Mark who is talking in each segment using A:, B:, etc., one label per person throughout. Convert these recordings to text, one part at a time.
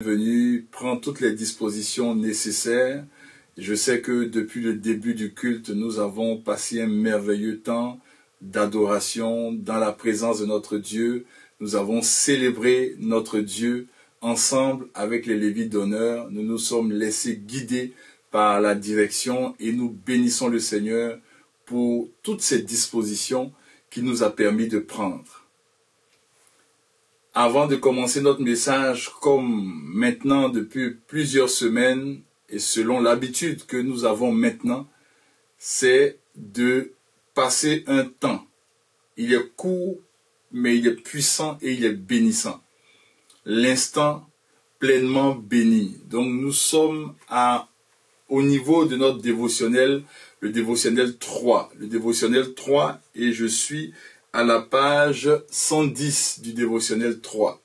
A: Venu prendre toutes les dispositions nécessaires. Je sais que depuis le début du culte, nous avons passé un merveilleux temps d'adoration dans la présence de notre Dieu. Nous avons célébré notre Dieu ensemble avec les Lévites d'honneur. Nous nous sommes laissés guider par la direction et nous bénissons le Seigneur pour toutes ces dispositions qu'il nous a permis de prendre. Avant de commencer notre message, comme maintenant depuis plusieurs semaines, et selon l'habitude que nous avons maintenant, c'est de passer un temps. Il est court, mais il est puissant et il est bénissant. L'instant pleinement béni. Donc nous sommes au niveau de notre dévotionnel, le dévotionnel 3. Le dévotionnel 3, et je suis à la page 110 du dévotionnel 3.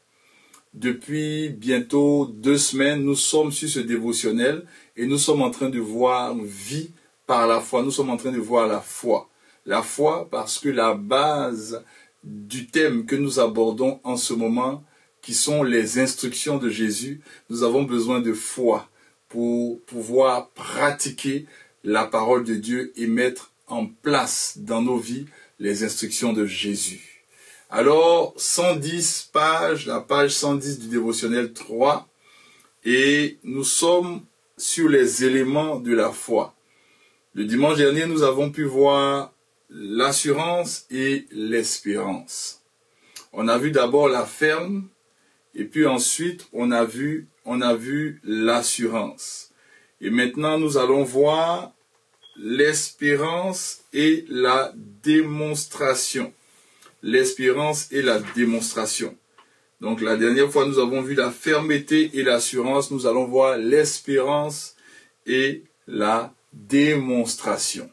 A: Depuis bientôt 2 semaines, nous sommes sur ce dévotionnel et nous sommes en train de voir vie par la foi. Nous sommes en train de voir la foi. La foi parce que la base du thème que nous abordons en ce moment, qui sont les instructions de Jésus, nous avons besoin de foi pour pouvoir pratiquer la parole de Dieu et mettre en place dans nos vies les instructions de Jésus. Alors, 110 pages, la page 110 du dévotionnel 3, et nous sommes sur les éléments de la foi. Le dimanche dernier, nous avons pu voir l'assurance et l'espérance. On a vu d'abord la ferme, et puis ensuite, on a vu l'assurance. Et maintenant, nous allons voir l'espérance et la démonstration. L'espérance et la démonstration. Donc la dernière fois, nous avons vu la fermeté et l'assurance. Nous allons voir l'espérance et la démonstration.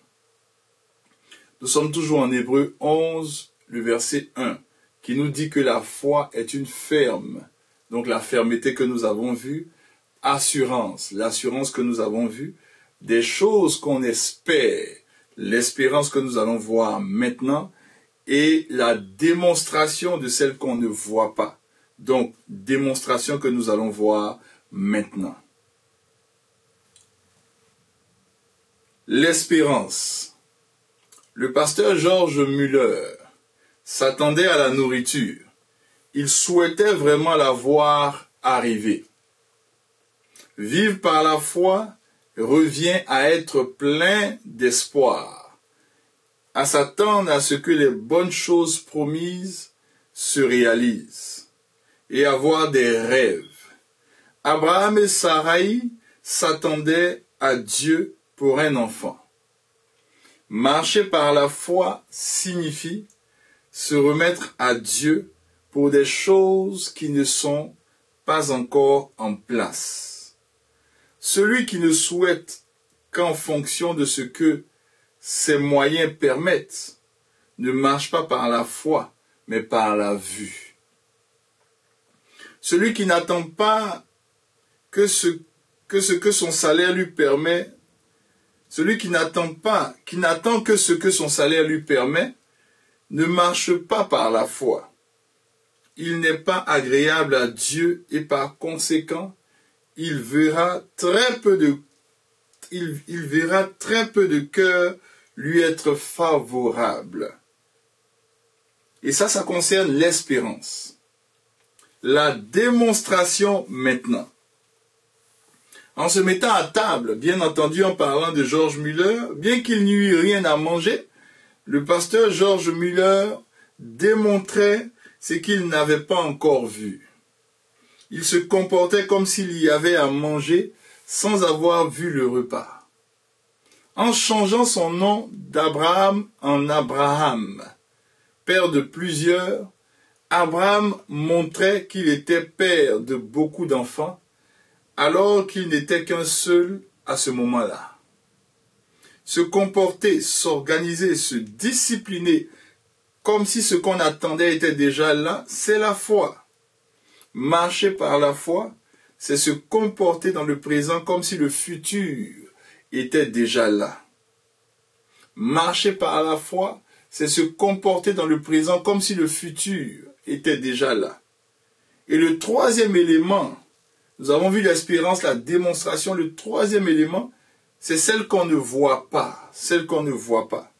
A: Nous sommes toujours en Hébreux 11, le verset 1, qui nous dit que la foi est une ferme. Donc la fermeté que nous avons vue, assurance, l'assurance que nous avons vue, des choses qu'on espère, l'espérance que nous allons voir maintenant, et la démonstration de celles qu'on ne voit pas. Donc, démonstration que nous allons voir maintenant. L'espérance. Le pasteur George Muller s'attendait à la nourriture. Il souhaitait vraiment la voir arriver. Vivre par la foi revient à être plein d'espoir, à s'attendre à ce que les bonnes choses promises se réalisent et avoir des rêves. Abraham et Sarai s'attendaient à Dieu pour un enfant. Marcher par la foi signifie se remettre à Dieu pour des choses qui ne sont pas encore en place. Celui qui ne souhaite qu'en fonction de ce que ses moyens permettent ne marche pas par la foi, mais par la vue. Celui qui n'attend pas que ce que son salaire lui permet, celui qui n'attend que ce que son salaire lui permet, ne marche pas par la foi. Il n'est pas agréable à Dieu et par conséquent, il verra très peu de cœur lui être favorable. Et ça concerne l'espérance. La démonstration maintenant. En se mettant à table, bien entendu en parlant de George Muller, bien qu'il n'y eût rien à manger, le pasteur George Muller démontrait ce qu'il n'avait pas encore vu. Il se comportait comme s'il y avait à manger sans avoir vu le repas. En changeant son nom d'Abraham en Abraham, père de plusieurs, Abraham montrait qu'il était père de beaucoup d'enfants, alors qu'il n'était qu'un seul à ce moment-là. Se comporter, s'organiser, se discipliner, comme si ce qu'on attendait était déjà là, c'est la foi. Marcher par la foi, c'est se comporter dans le présent comme si le futur était déjà là. Marcher par la foi, c'est se comporter dans le présent comme si le futur était déjà là. Et le troisième élément Nous avons vu l'espérance, la démonstration. Le troisième élément, c'est celle qu'on ne voit pas. Celle qu'on ne voit pas.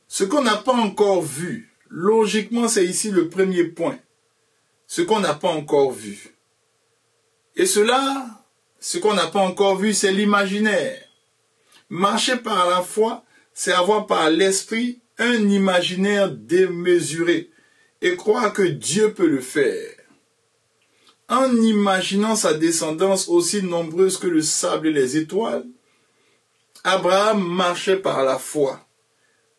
A: Ce qu'on n'a pas encore vu. Logiquement, c'est ici le premier point. Ce qu'on n'a pas encore vu. Et cela, ce qu'on n'a pas encore vu, c'est l'imaginaire. Marcher par la foi, c'est avoir par l'esprit un imaginaire démesuré et croire que Dieu peut le faire. En imaginant sa descendance aussi nombreuse que le sable et les étoiles, Abraham marchait par la foi.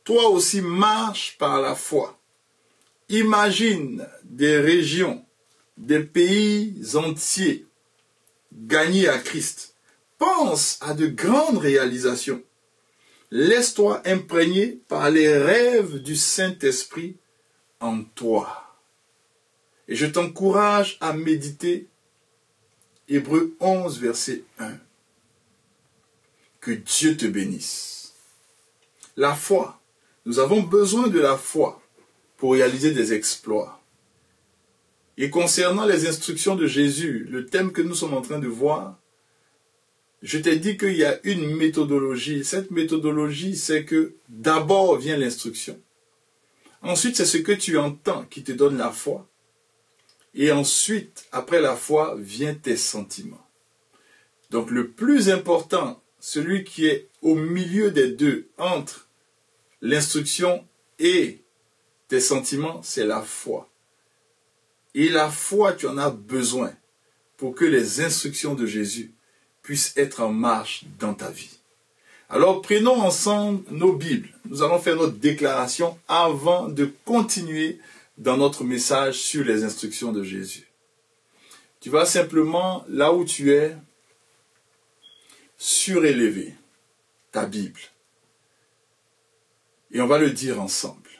A: Toi aussi marche par la foi. Imagine des régions, des pays entiers gagnés à Christ. Pense à de grandes réalisations. Laisse-toi imprégner par les rêves du Saint-Esprit en toi. Et je t'encourage à méditer Hébreux 11, verset 1. Que Dieu te bénisse. La foi. Nous avons besoin de la foi pour réaliser des exploits. Et concernant les instructions de Jésus, le thème que nous sommes en train de voir, je t'ai dit qu'il y a une méthodologie. Cette méthodologie, c'est que d'abord vient l'instruction. Ensuite, c'est ce que tu entends qui te donne la foi. Et ensuite, après la foi, viennent tes sentiments. Donc le plus important, celui qui est au milieu des deux, entre l'instruction et tes sentiments, c'est la foi. Et la foi, tu en as besoin pour que les instructions de Jésus puissent être en marche dans ta vie. Alors prenons ensemble nos Bibles. Nous allons faire notre déclaration avant de continuer dans notre message sur les instructions de Jésus. Tu vas simplement, là où tu es, surélever ta Bible. Et on va le dire ensemble.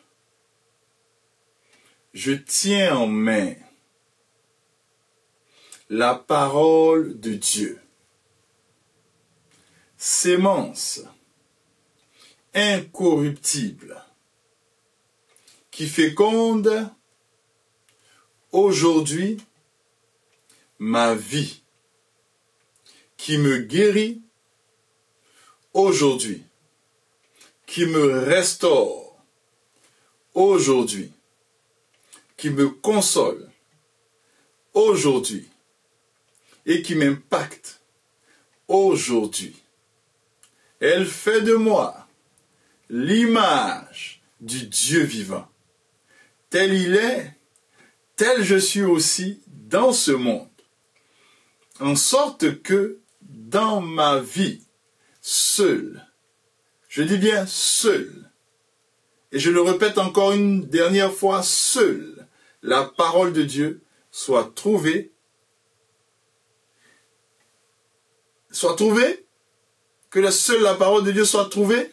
A: Je tiens en main la parole de Dieu. Sémence incorruptible qui féconde aujourd'hui ma vie, qui me guérit aujourd'hui, qui me restaure aujourd'hui, qui me console aujourd'hui et qui m'impacte aujourd'hui. Elle fait de moi l'image du Dieu vivant. Tel il est, tel je suis aussi dans ce monde. En sorte que dans ma vie, seul, je dis bien seul, et je le répète encore une dernière fois, seul, la parole de Dieu soit trouvée, que seule la parole de Dieu soit trouvée,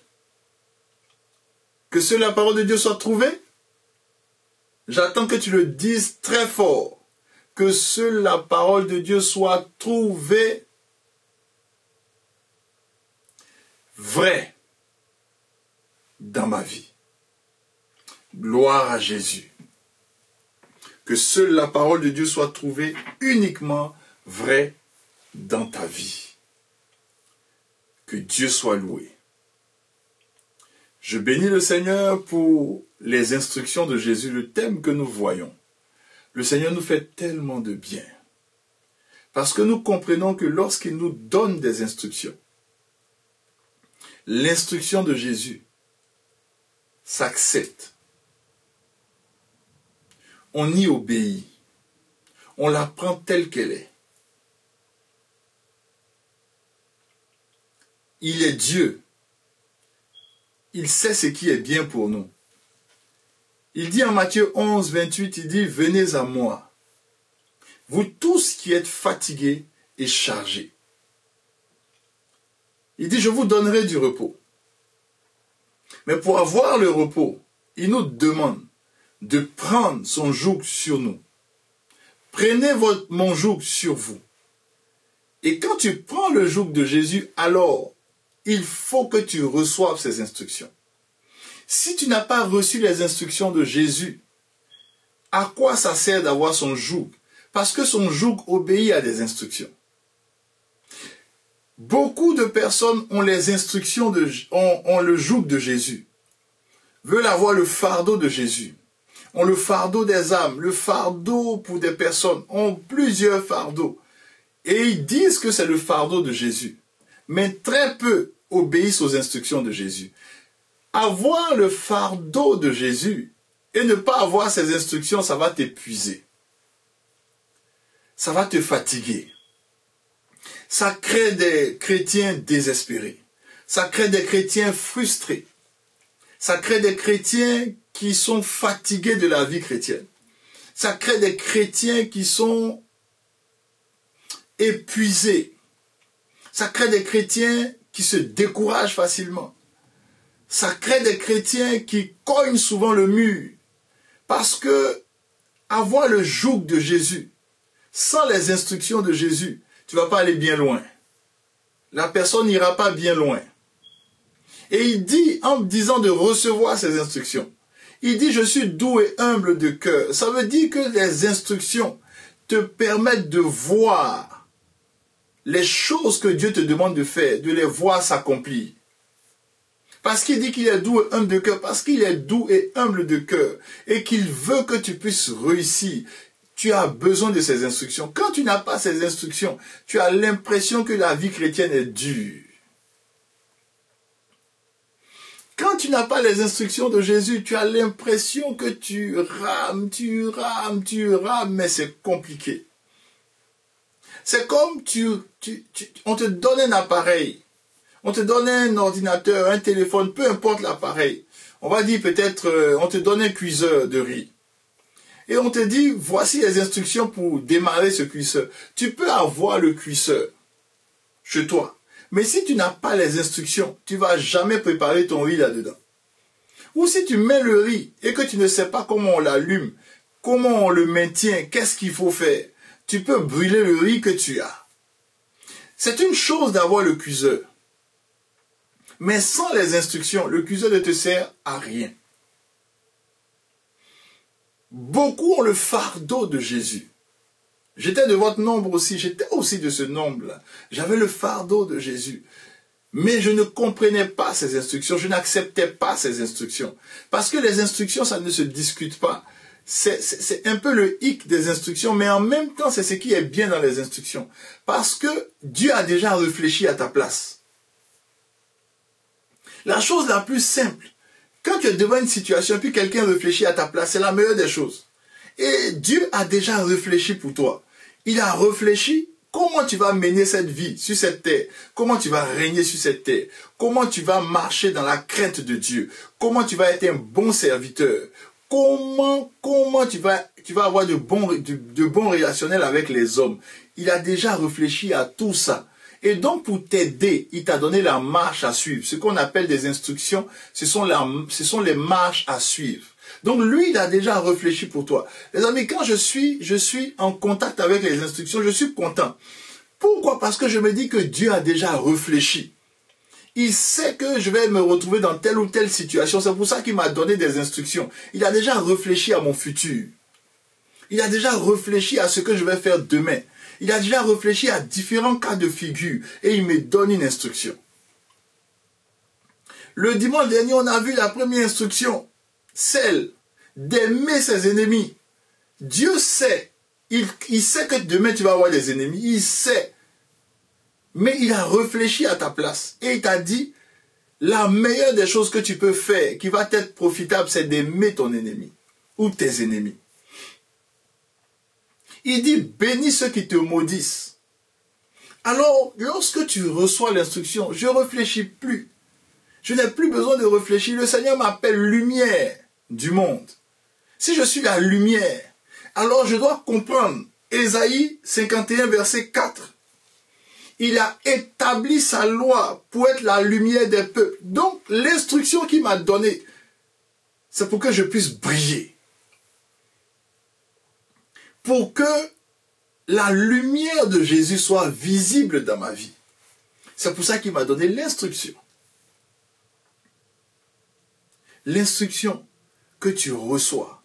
A: que seule la parole de Dieu soit trouvée. J'attends que tu le dises très fort, que seule la parole de Dieu soit trouvée vraie dans ma vie. Gloire à Jésus. Que seule la parole de Dieu soit trouvée uniquement vraie dans ta vie. Que Dieu soit loué. Je bénis le Seigneur pour les instructions de Jésus, le thème que nous voyons. Le Seigneur nous fait tellement de bien. Parce que nous comprenons que lorsqu'il nous donne des instructions, l'instruction de Jésus s'accepte. On y obéit. On la prend telle qu'elle est. Il est Dieu. Il sait ce qui est bien pour nous. Il dit en Matthieu 11, 28, il dit, « Venez à moi, vous tous qui êtes fatigués et chargés. » Il dit, « Je vous donnerai du repos. » Mais pour avoir le repos, il nous demande de prendre son joug sur nous. Prenez mon joug sur vous. Et quand tu prends le joug de Jésus, alors, il faut que tu reçoives ces instructions. Si tu n'as pas reçu les instructions de Jésus, à quoi ça sert d'avoir son joug? Parce que son joug obéit à des instructions. Beaucoup de personnes ont les instructions, ont le joug de Jésus, veulent avoir le fardeau de Jésus, ont le fardeau des âmes, le fardeau pour des personnes, ont plusieurs fardeaux. Et ils disent que c'est le fardeau de Jésus. Mais très peu obéissent aux instructions de Jésus. Avoir le fardeau de Jésus et ne pas avoir ses instructions, ça va t'épuiser. Ça va te fatiguer. Ça crée des chrétiens désespérés. Ça crée des chrétiens frustrés. Ça crée des chrétiens qui sont fatigués de la vie chrétienne. Ça crée des chrétiens qui sont épuisés. Ça crée des chrétiens qui se découragent facilement. Ça crée des chrétiens qui cognent souvent le mur. Parce que avoir le joug de Jésus, sans les instructions de Jésus, tu ne vas pas aller bien loin. La personne n'ira pas bien loin. Et il dit, en disant de recevoir ces instructions, il dit, je suis doux et humble de cœur. Ça veut dire que les instructions te permettent de voir les choses que Dieu te demande de faire, de les voir s'accomplir. Parce qu'il dit qu'il est doux et humble de cœur, parce qu'il est doux et humble de cœur, et qu'il veut que tu puisses réussir. Tu as besoin de ces instructions. Quand tu n'as pas ces instructions, tu as l'impression que la vie chrétienne est dure. Quand tu n'as pas les instructions de Jésus, tu as l'impression que tu rames, mais c'est compliqué. C'est comme on te donne un appareil, on te donne un ordinateur, un téléphone, peu importe l'appareil. On va dire peut-être, on te donne un cuiseur de riz. Et on te dit, voici les instructions pour démarrer ce cuisseur. Tu peux avoir le cuisseur chez toi. Mais si tu n'as pas les instructions, tu ne vas jamais préparer ton riz là-dedans. Ou si tu mets le riz et que tu ne sais pas comment on l'allume, comment on le maintient, qu'est-ce qu'il faut faire, tu peux brûler le riz que tu as. C'est une chose d'avoir le cuiseur. Mais sans les instructions, le cuiseur ne te sert à rien. Beaucoup ont le fardeau de Jésus. J'étais de votre nombre aussi, j'étais aussi de ce nombre-là. J'avais le fardeau de Jésus. Mais je ne comprenais pas ces instructions, je n'acceptais pas ces instructions. Parce que les instructions, ça ne se discute pas. C'est un peu le hic des instructions, mais en même temps, c'est ce qui est bien dans les instructions. Parce que Dieu a déjà réfléchi à ta place. La chose la plus simple, quand tu es devant une situation, puis quelqu'un réfléchit à ta place, c'est la meilleure des choses. Et Dieu a déjà réfléchi pour toi. Il a réfléchi comment tu vas mener cette vie sur cette terre, comment tu vas régner sur cette terre, comment tu vas marcher dans la crainte de Dieu, comment tu vas être un bon serviteur, comment tu vas avoir de bons relationnels avec les hommes. Il a déjà réfléchi à tout ça. Et donc, pour t'aider, il t'a donné la marche à suivre. Ce qu'on appelle des instructions, ce sont les marches à suivre. Donc, lui, il a déjà réfléchi pour toi. Les amis, quand je suis en contact avec les instructions, je suis content. Pourquoi? Parce que je me dis que Dieu a déjà réfléchi. Il sait que je vais me retrouver dans telle ou telle situation. C'est pour ça qu'il m'a donné des instructions. Il a déjà réfléchi à mon futur. Il a déjà réfléchi à ce que je vais faire demain. Il a déjà réfléchi à différents cas de figure et il me donne une instruction. Le dimanche dernier, on a vu la première instruction, celle d'aimer ses ennemis. Dieu sait, il sait que demain tu vas avoir des ennemis, il sait. Mais il a réfléchi à ta place et il t'a dit, la meilleure des choses que tu peux faire, qui va t'être profitable, c'est d'aimer ton ennemi ou tes ennemis. Il dit, bénis ceux qui te maudissent. Alors, lorsque tu reçois l'instruction, je ne réfléchis plus. Je n'ai plus besoin de réfléchir. Le Seigneur m'appelle lumière du monde. Si je suis la lumière, alors je dois comprendre. Ésaïe 51, verset 4. Il a établi sa loi pour être la lumière des peuples. Donc, l'instruction qu'il m'a donnée, c'est pour que je puisse briller. Pour que la lumière de Jésus soit visible dans ma vie. C'est pour ça qu'il m'a donné l'instruction. L'instruction que tu reçois,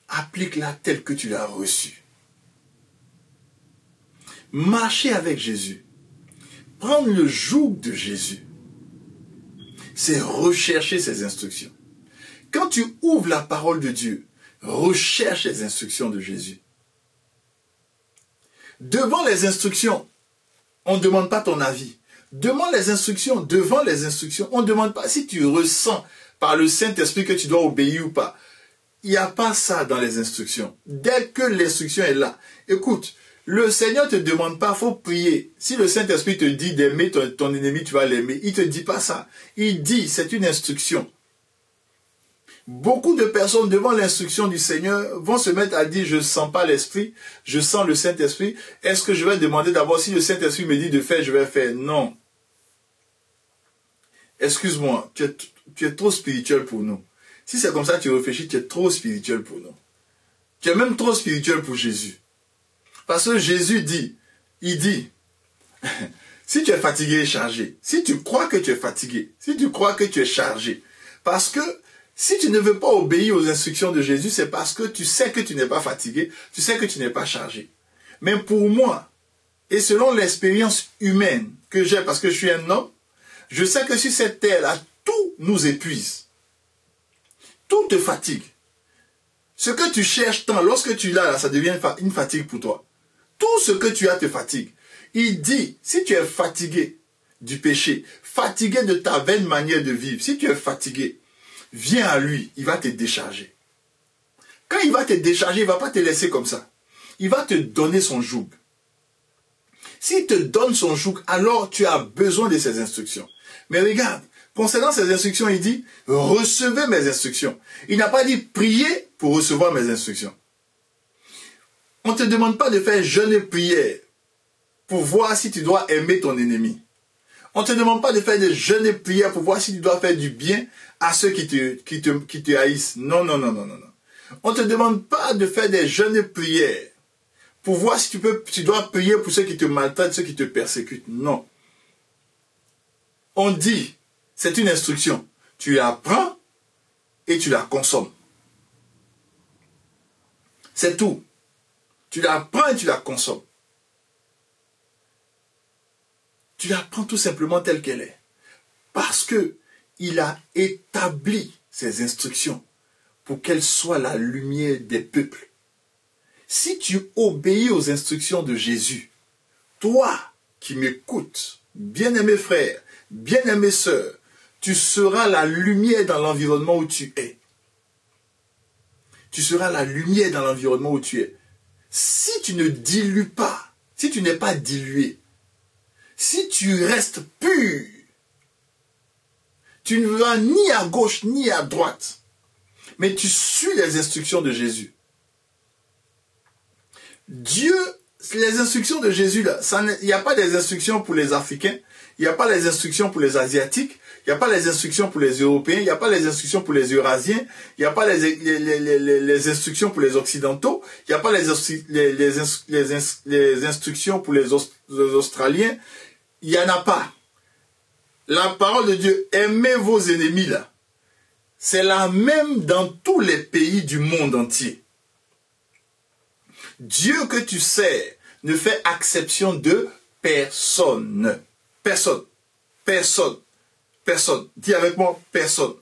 A: applique-la telle que tu l'as reçue. Marcher avec Jésus, prendre le joug de Jésus, c'est rechercher ses instructions. Quand tu ouvres la parole de Dieu, recherche les instructions de Jésus. Devant les instructions, on ne demande pas ton avis. Devant les instructions, on ne demande pas si tu ressens par le Saint-Esprit que tu dois obéir ou pas. Il n'y a pas ça dans les instructions. Dès que l'instruction est là, écoute, le Seigneur ne te demande pas, il faut prier. Si le Saint-Esprit te dit d'aimer ton ennemi, tu vas l'aimer. Il ne te dit pas ça. Il dit, c'est une instruction. Beaucoup de personnes devant l'instruction du Seigneur vont se mettre à dire, je ne sens pas l'Esprit, je sens le Saint-Esprit. Est-ce que je vais demander d'abord si le Saint-Esprit me dit de faire, je vais faire? Non. Excuse-moi, tu es trop spirituel pour nous. Si c'est comme ça que tu réfléchis, tu es trop spirituel pour nous. Tu es même trop spirituel pour Jésus. Parce que Jésus dit, il dit, si tu es fatigué et chargé, si tu crois que tu es fatigué, si tu crois que tu es chargé, parce que si tu ne veux pas obéir aux instructions de Jésus, c'est parce que tu sais que tu n'es pas fatigué, tu sais que tu n'es pas chargé. Mais pour moi, et selon l'expérience humaine que j'ai, parce que je suis un homme, je sais que sur cette terre-là, tout nous épuise. Tout te fatigue. Ce que tu cherches tant, lorsque tu l'as, là, ça devient une fatigue pour toi. Tout ce que tu as te fatigue. Il dit, si tu es fatigué du péché, fatigué de ta vaine manière de vivre, si tu es fatigué, viens à lui, il va te décharger. Quand il va te décharger, il ne va pas te laisser comme ça. Il va te donner son joug. S'il te donne son joug, alors tu as besoin de ses instructions. Mais regarde, concernant ses instructions, il dit, recevez mes instructions. Il n'a pas dit, priez pour recevoir mes instructions. On ne te demande pas de faire jeûne et prière pour voir si tu dois aimer ton ennemi. On ne te demande pas de faire des jeûnes et prières pour voir si tu dois faire du bien à ceux qui te haïssent. Non, non, non, non, non. On ne te demande pas de faire des jeûnes et prières pour voir si tu dois prier pour ceux qui te maltraitent, ceux qui te persécutent. Non. On dit, c'est une instruction. Tu la prends et tu la consommes. C'est tout. Tu la prends et tu la consommes. Tu la prends tout simplement telle qu'elle est. Parce que il a établi ses instructions pour qu'elles soient la lumière des peuples. Si tu obéis aux instructions de Jésus, toi qui m'écoutes, bien-aimé frère, bien-aimé sœur, tu seras la lumière dans l'environnement où tu es. Tu seras la lumière dans l'environnement où tu es. Si tu ne dilues pas, si tu n'es pas dilué, si tu restes pur, tu ne vas ni à gauche ni à droite, mais tu suis les instructions de Jésus. Dieu, les instructions de Jésus, là, il n'y a pas des instructions pour les Africains, il n'y a pas les instructions pour les Asiatiques, il n'y a pas les instructions pour les Européens, il n'y a pas les instructions pour les Eurasiens, il n'y a pas les instructions pour les Occidentaux, il n'y a pas les instructions pour les Australiens, il n'y en a pas. La parole de Dieu, aimez vos ennemis là, c'est la même dans tous les pays du monde entier. Dieu que tu sers ne fait exception de personne. Personne. Personne. Personne. Dis avec moi, personne.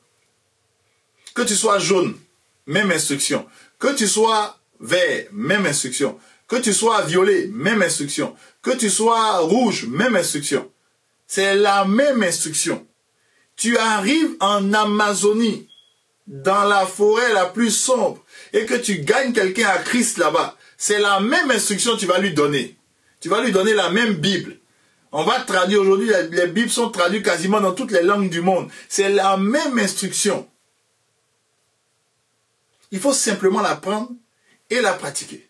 A: Que tu sois jaune, même instruction. Que tu sois vert, même instruction. Que tu sois violet, même instruction. Que tu sois rouge, même instruction. C'est la même instruction. Tu arrives en Amazonie, dans la forêt la plus sombre, et que tu gagnes quelqu'un à Christ là-bas. C'est la même instruction que tu vas lui donner. Tu vas lui donner la même Bible. On va traduire aujourd'hui, les Bibles sont traduites quasiment dans toutes les langues du monde. C'est la même instruction. Il faut simplement la prendre et la pratiquer.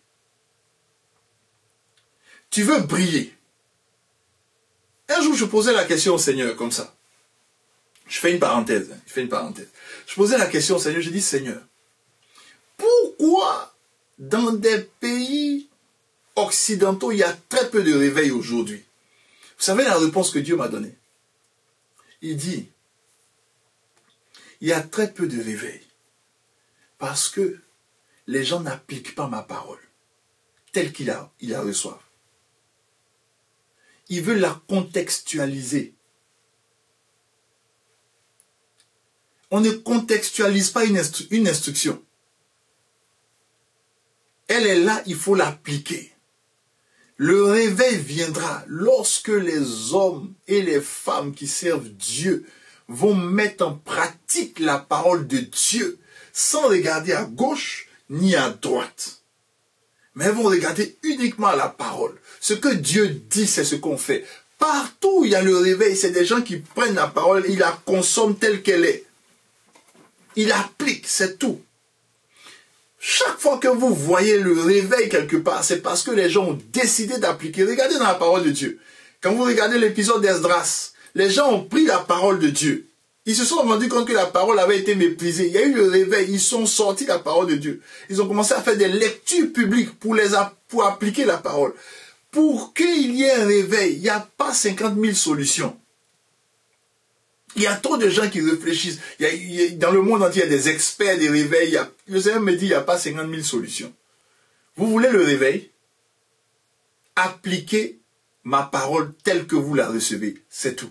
A: Tu veux briller. Un jour, je posais la question au Seigneur comme ça. Je fais une parenthèse. Je posais la question au Seigneur, j'ai dit, Seigneur, pourquoi dans des pays occidentaux, il y a très peu de réveil aujourd'hui? Vous savez la réponse que Dieu m'a donnée? Il dit, il y a très peu de réveil parce que les gens n'appliquent pas ma parole telle qu'ils la reçoivent. il veut la contextualiser. On ne contextualise pas une instruction. Elle est là, il faut l'appliquer. Le réveil viendra lorsque les hommes et les femmes qui servent Dieu vont mettre en pratique la parole de Dieu sans regarder à gauche ni à droite. Mais vont regarder uniquement à la parole. Ce que Dieu dit, c'est ce qu'on fait. Partout où il y a le réveil, c'est des gens qui prennent la parole, ils la consomment telle qu'elle est. Ils l'appliquent, c'est tout. Chaque fois que vous voyez le réveil quelque part, c'est parce que les gens ont décidé d'appliquer. Regardez dans la parole de Dieu. Quand vous regardez l'épisode d'Esdras, les gens ont pris la parole de Dieu. Ils se sont rendus compte que la parole avait été méprisée. Il y a eu le réveil, ils sont sortis de la parole de Dieu. Ils ont commencé à faire des lectures publiques pour appliquer la parole. Pour qu'il y ait un réveil, il n'y a pas 50 000 solutions. Il y a trop de gens qui réfléchissent. Dans le monde entier, il y a des experts des réveils. Le Seigneur me dit, il n'y a pas 50 000 solutions. Vous voulez le réveil? Appliquez ma parole telle que vous la recevez. C'est tout.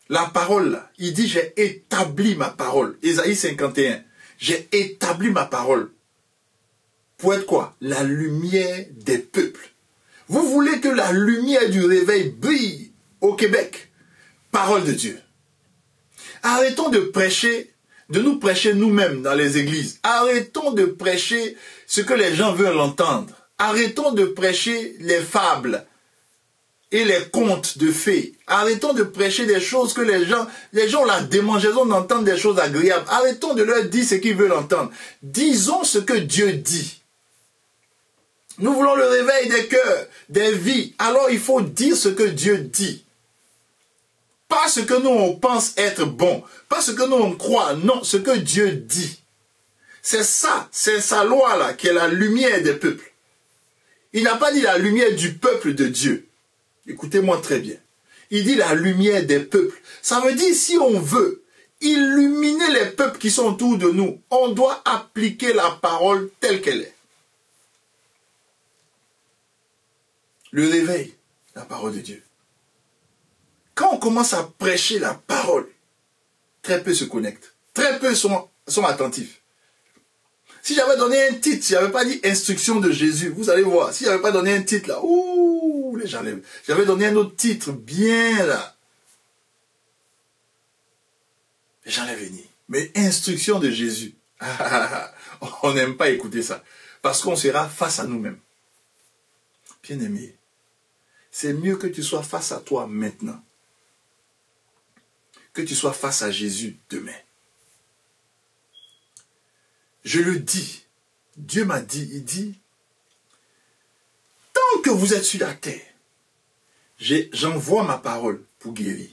A: La parole, là, il dit, j'ai établi ma parole. Ésaïe 51. J'ai établi ma parole. Pour être quoi? La lumière des peuples. Vous voulez que la lumière du réveil brille au Québec? Parole de Dieu. Arrêtons de prêcher, de nous prêcher nous-mêmes dans les églises. Arrêtons de prêcher ce que les gens veulent entendre. Arrêtons de prêcher les fables et les contes de fées. Arrêtons de prêcher des choses que les gens ont la démangeaison d'entendre des choses agréables. Arrêtons de leur dire ce qu'ils veulent entendre. Disons ce que Dieu dit. Nous voulons le réveil des cœurs, des vies. Alors il faut dire ce que Dieu dit. Pas ce que nous on pense être bon. Pas ce que nous on croit. Non, ce que Dieu dit. C'est ça, c'est sa loi là, qui est la lumière des peuples. Il n'a pas dit la lumière du peuple de Dieu. Écoutez-moi très bien. Il dit la lumière des peuples. Ça veut dire si on veut illuminer les peuples qui sont autour de nous, on doit appliquer la parole telle qu'elle est. Le réveil, la parole de Dieu. Quand on commence à prêcher la parole, très peu se connectent. Très peu sont attentifs. Si j'avais donné un titre, si j'avais pas dit instruction de Jésus, vous allez voir, si j'avais pas donné un titre là, ouh, les gens, j'avais donné un autre titre bien là, les gens allaient venir. Mais instruction de Jésus, on n'aime pas écouter ça, parce qu'on sera face à nous-mêmes. Bien-aimé, c'est mieux que tu sois face à toi maintenant, que tu sois face à Jésus demain. Je le dis, Dieu m'a dit, il dit, tant que vous êtes sur la terre, j'envoie ma parole pour guérir.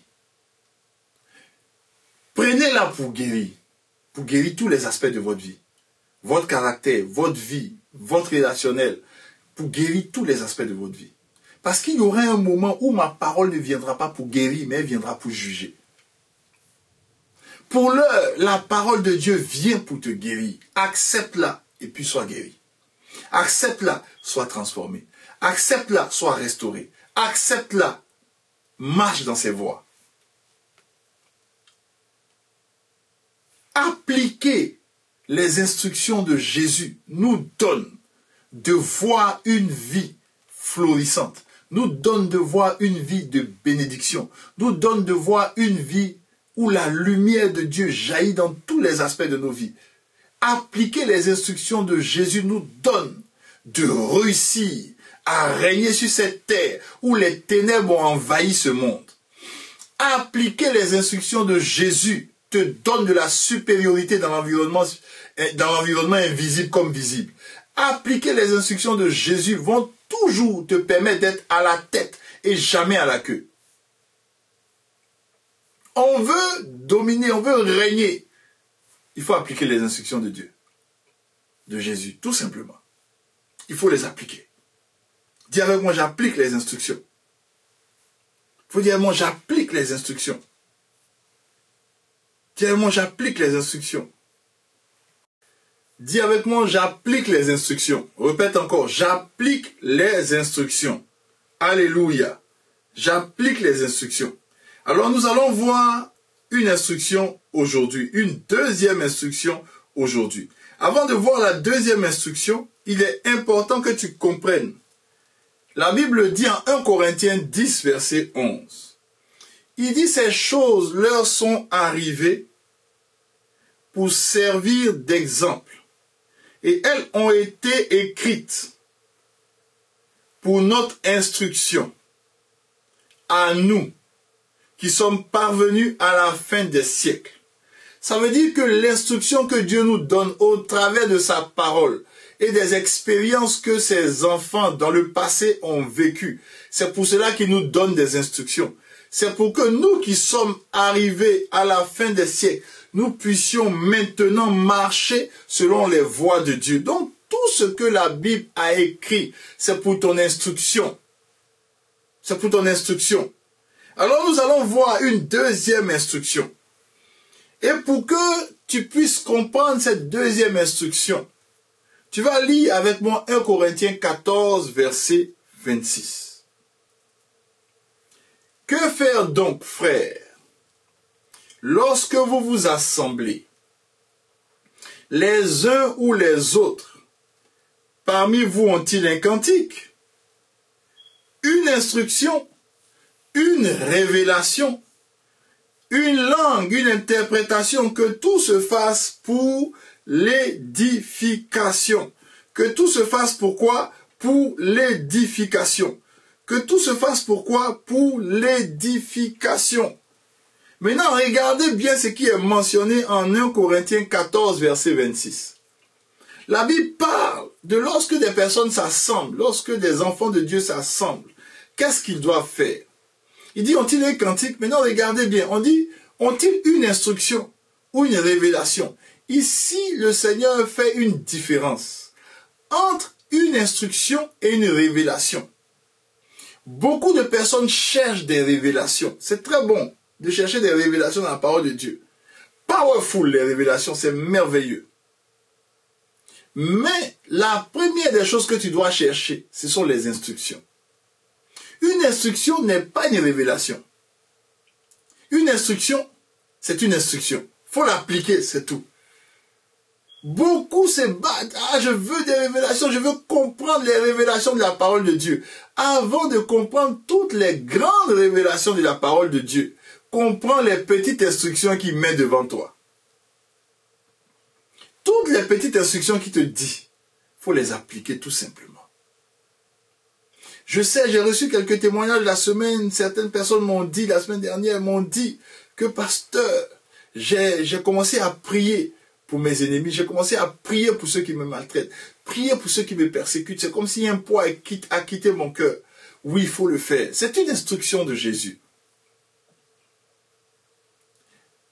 A: Prenez-la pour guérir tous les aspects de votre vie. Votre caractère, votre vie, votre relationnel, pour guérir tous les aspects de votre vie. Parce qu'il y aura un moment où ma parole ne viendra pas pour guérir, mais elle viendra pour juger. Pour l'heure, la parole de Dieu vient pour te guérir. Accepte-la et puis sois guéri. Accepte-la, sois transformé. Accepte-la, sois restauré. Accepte-la, marche dans ses voies. Appliquer les instructions de Jésus nous donne de voir une vie florissante, nous donne de voir une vie de bénédiction, nous donne de voir une vie où la lumière de Dieu jaillit dans tous les aspects de nos vies. Appliquer les instructions de Jésus nous donne de réussir à régner sur cette terre où les ténèbres ont envahi ce monde. Appliquer les instructions de Jésus te donne de la supériorité dans l'environnement invisible comme visible. Appliquer les instructions de Jésus vont toujours te permettre d'être à la tête et jamais à la queue. On veut dominer, on veut régner. Il faut appliquer les instructions de Dieu, de Jésus, tout simplement. Il faut les appliquer. Dis avec moi, j'applique les instructions. Il faut dire avec moi, j'applique les instructions. Dis avec moi, j'applique les instructions. Dis avec moi, j'applique les instructions. Répète encore, j'applique les instructions. Alléluia. J'applique les instructions. Alors nous allons voir une instruction aujourd'hui, une deuxième instruction aujourd'hui. Avant de voir la deuxième instruction, il est important que tu comprennes. La Bible dit en 1 Corinthiens 10, verset 11. Il dit, ces choses leur sont arrivées pour servir d'exemple. Et elles ont été écrites pour notre instruction, à nous, qui sommes parvenus à la fin des siècles. Ça veut dire que l'instruction que Dieu nous donne au travers de sa parole et des expériences que ses enfants dans le passé ont vécues, c'est pour cela qu'il nous donne des instructions. C'est pour que nous qui sommes arrivés à la fin des siècles, nous puissions maintenant marcher selon les voies de Dieu. Donc, tout ce que la Bible a écrit, c'est pour ton instruction. C'est pour ton instruction. Alors, nous allons voir une deuxième instruction. Et pour que tu puisses comprendre cette deuxième instruction, tu vas lire avec moi 1 Corinthiens 14, verset 26. Que faire donc, frères, lorsque vous vous assemblez, les uns ou les autres, parmi vous ont-ils un cantique, une instruction, une révélation, une langue, une interprétation, que tout se fasse pour l'édification. Que tout se fasse pourquoi? Pour l'édification. Que tout se fasse pourquoi? Pour l'édification. Maintenant, regardez bien ce qui est mentionné en 1 Corinthiens 14, verset 26. La Bible parle de lorsque des personnes s'assemblent, lorsque des enfants de Dieu s'assemblent, qu'est-ce qu'ils doivent faire? Il dit, ont-ils un cantique? Maintenant, regardez bien. On dit, ont-ils une instruction ou une révélation? Ici, le Seigneur fait une différence entre une instruction et une révélation. Beaucoup de personnes cherchent des révélations. C'est très bon de chercher des révélations dans la parole de Dieu. Powerful, les révélations, c'est merveilleux. Mais la première des choses que tu dois chercher, ce sont les instructions. Une instruction n'est pas une révélation. Une instruction, c'est une instruction. Il faut l'appliquer, c'est tout. Beaucoup se battent. Ah, je veux des révélations, je veux comprendre les révélations de la parole de Dieu. Avant de comprendre toutes les grandes révélations de la parole de Dieu, comprends les petites instructions qu'il met devant toi. Toutes les petites instructions qu'il te dit, il faut les appliquer tout simplement. Je sais, j'ai reçu quelques témoignages la semaine, certaines personnes m'ont dit, la semaine dernière, m'ont dit que pasteur, j'ai commencé à prier pour mes ennemis, j'ai commencé à prier pour ceux qui me maltraitent, prier pour ceux qui me persécutent. C'est comme si un poids a quitté mon cœur. Oui, il faut le faire. C'est une instruction de Jésus.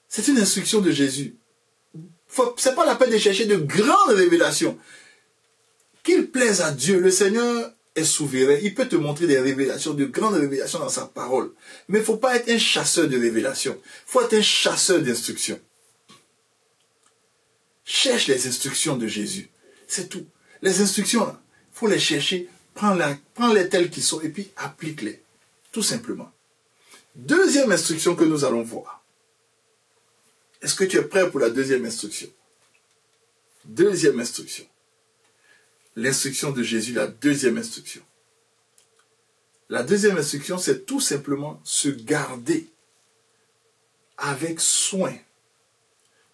A: C'est une instruction de Jésus. C'est pas la peine de chercher de grandes révélations. Qu'il plaise à Dieu, le Seigneur est souverain. Il peut te montrer des révélations, de grandes révélations dans sa parole. Mais il ne faut pas être un chasseur de révélations. Il faut être un chasseur d'instructions. Cherche les instructions de Jésus. C'est tout. Les instructions, il faut les chercher, prends-les telles qu'ils sont et puis applique-les. Tout simplement. Deuxième instruction que nous allons voir. Est-ce que tu es prêt pour la deuxième instruction? Deuxième instruction. L'instruction de Jésus, la deuxième instruction. La deuxième instruction, c'est tout simplement se garder avec soin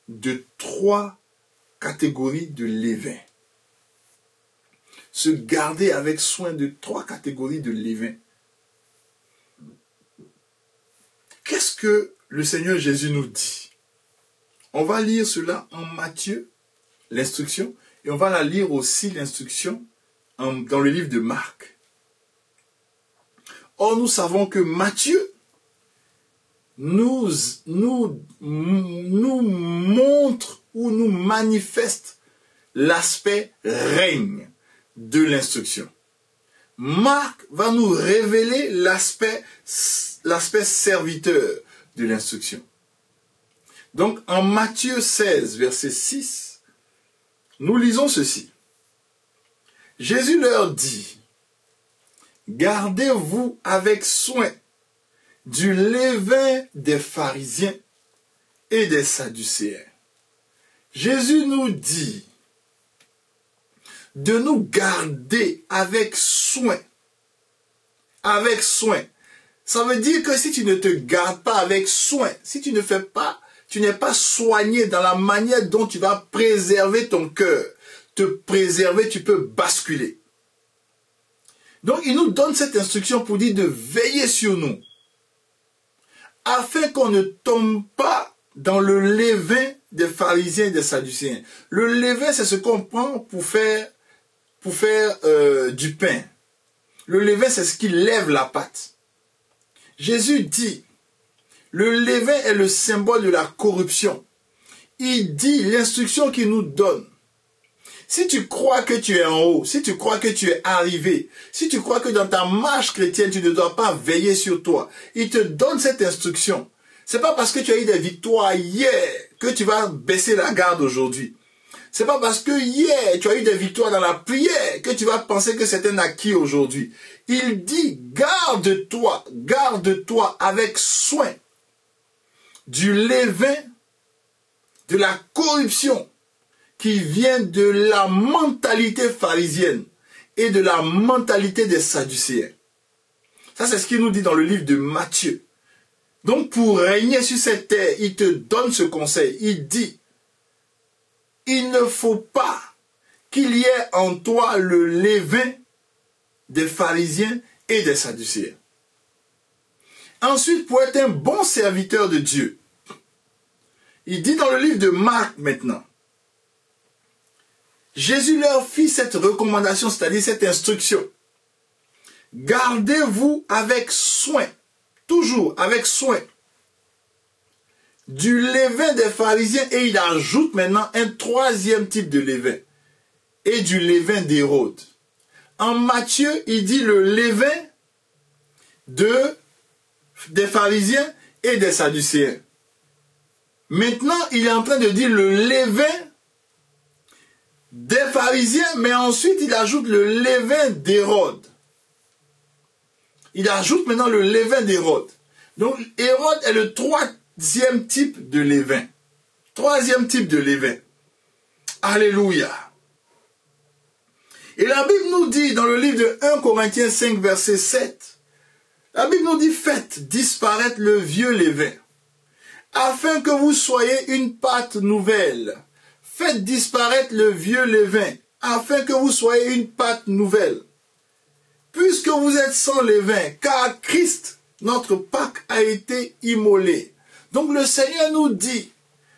A: de 3 catégories de levain. Se garder avec soin de 3 catégories de levain. Qu'est-ce que le Seigneur Jésus nous dit? On va lire cela en Matthieu, l'instruction, et on va la lire aussi, l'instruction, dans le livre de Marc. Or, nous savons que Matthieu nous montre ou nous manifeste l'aspect règne de l'instruction. Marc va nous révéler l'aspect serviteur de l'instruction. Donc, en Matthieu 16, verset 6 Nous lisons ceci. Jésus leur dit, gardez-vous avec soin du levain des pharisiens et des sadducéens. Jésus nous dit de nous garder avec soin. Avec soin. Ça veut dire que si tu ne te gardes pas avec soin, si tu ne fais pas, tu n'es pas soigné dans la manière dont tu vas préserver ton cœur, te préserver, tu peux basculer. Donc il nous donne cette instruction pour dire de veiller sur nous, afin qu'on ne tombe pas dans le levain des pharisiens et des sadducéens. Le levain, c'est ce qu'on prend pour faire du pain. Le levain, c'est ce qui lève la pâte. Jésus dit, le levain est le symbole de la corruption. Il dit, l'instruction qu'il nous donne, si tu crois que tu es en haut, si tu crois que tu es arrivé, si tu crois que dans ta marche chrétienne, tu ne dois pas veiller sur toi, il te donne cette instruction. C'est pas parce que tu as eu des victoires hier que tu vas baisser la garde aujourd'hui. C'est pas parce que hier tu as eu des victoires dans la prière que tu vas penser que c'est un acquis aujourd'hui. Il dit, garde-toi avec soin du levain de la corruption qui vient de la mentalité pharisienne et de la mentalité des sadducéens. Ça, c'est ce qu'il nous dit dans le livre de Matthieu. Donc, pour régner sur cette terre, il te donne ce conseil. Il dit, il ne faut pas qu'il y ait en toi le levain des pharisiens et des sadducéens. Ensuite, pour être un bon serviteur de Dieu, il dit dans le livre de Marc maintenant, Jésus leur fit cette recommandation, c'est-à-dire cette instruction. Gardez-vous avec soin, toujours avec soin, du levain des pharisiens, et il ajoute maintenant un troisième type de levain, et du levain d'Hérode. En Matthieu, il dit le levain des pharisiens et des sadducéens. Maintenant, il est en train de dire le levain des pharisiens, mais ensuite il ajoute le levain d'Hérode. Il ajoute maintenant le levain d'Hérode. Donc Hérode est le troisième type de levain. Troisième type de levain. Alléluia. Et la Bible nous dit dans le livre de 1 Corinthiens 5 verset 7, la Bible nous dit, faites disparaître le vieux levain, afin que vous soyez une pâte nouvelle. Faites disparaître le vieux levain, afin que vous soyez une pâte nouvelle. Puisque vous êtes sans levain, car Christ, notre Pâque, a été immolé. Donc le Seigneur nous dit,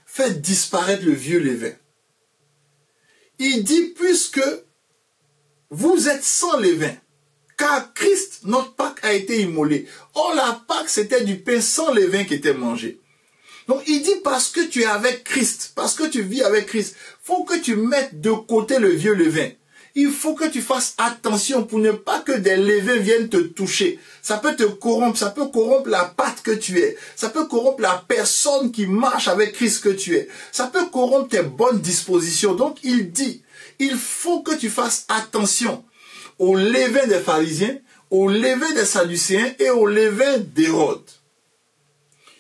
A: faites disparaître le vieux levain. Il dit, puisque vous êtes sans levain, car Christ, notre Pâque, a été immolé. Or, la Pâque, c'était du pain sans levain qui était mangé. Donc, il dit, parce que tu es avec Christ, parce que tu vis avec Christ, faut que tu mettes de côté le vieux levain. Il faut que tu fasses attention pour ne pas que des levains viennent te toucher. Ça peut te corrompre, ça peut corrompre la pâte que tu es. Ça peut corrompre la personne qui marche avec Christ que tu es. Ça peut corrompre tes bonnes dispositions. Donc, il dit, il faut que tu fasses attention au levain des pharisiens, au levain des sadducéens et au levain d'Hérode.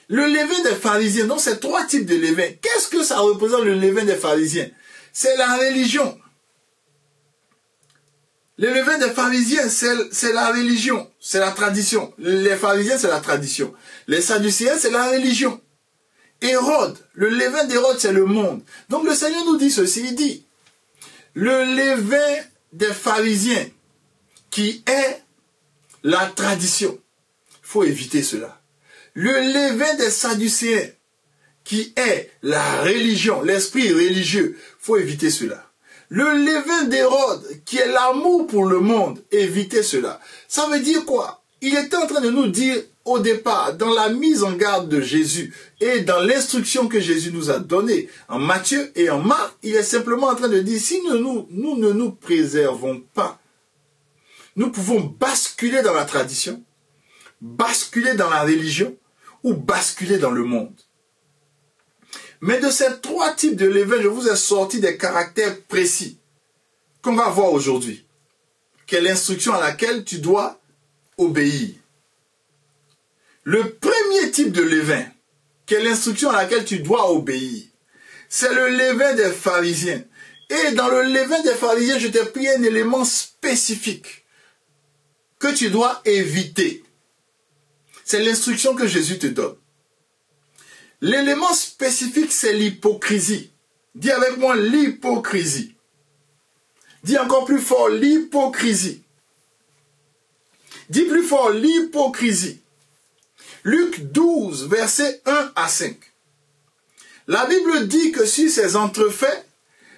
A: Le levain des pharisiens, donc c'est trois types de levain. Qu'est-ce que ça représente le levain des pharisiens? C'est la religion. Le levain des pharisiens, c'est la religion, c'est la tradition. Les pharisiens, c'est la tradition. Les sadducéens, c'est la religion. Hérode, le levain d'Hérode, c'est le monde. Donc le Seigneur nous dit ceci, il dit, le levain des pharisiens, qui est la tradition, il faut éviter cela. Le levain des sadducéens, qui est la religion, l'esprit religieux, il faut éviter cela. Le levain d'Hérode, qui est l'amour pour le monde, évitez cela. Ça veut dire quoi? Il était en train de nous dire au départ, dans la mise en garde de Jésus et dans l'instruction que Jésus nous a donnée en Matthieu et en Marc, il est simplement en train de dire, si nous ne nous préservons pas, nous pouvons basculer dans la tradition, basculer dans la religion ou basculer dans le monde. Mais de ces 3 types de levain, je vous ai sorti des caractères précis qu'on va voir aujourd'hui. Quelle est l'instruction à laquelle tu dois obéir. Le premier type de levain, quelle est l'instruction à laquelle tu dois obéir, c'est le levain des pharisiens. Et dans le levain des pharisiens, je t'ai pris un élément spécifique que tu dois éviter. C'est l'instruction que Jésus te donne. L'élément spécifique, c'est l'hypocrisie. Dis avec moi l'hypocrisie. Dis encore plus fort l'hypocrisie. Dis plus fort l'hypocrisie. Luc 12, versets 1 à 5. La Bible dit que sur ces entrefaits,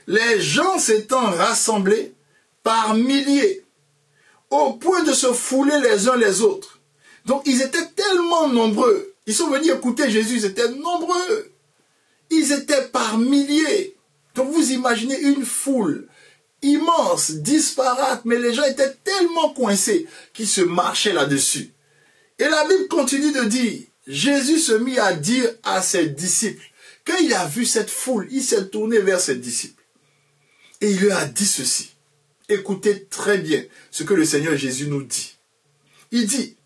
A: les gens s'étant rassemblés par milliers, au point de se fouler les uns les autres. Donc ils étaient tellement nombreux. Ils sont venus écouter Jésus, ils étaient nombreux. Ils étaient par milliers. Donc vous imaginez une foule immense, disparate, mais les gens étaient tellement coincés qu'ils se marchaient là-dessus. Et la Bible continue de dire, Jésus se mit à dire à ses disciples, quand il a vu cette foule, il s'est tourné vers ses disciples. Et il leur a dit ceci. Écoutez très bien ce que le Seigneur Jésus nous dit. Il dit,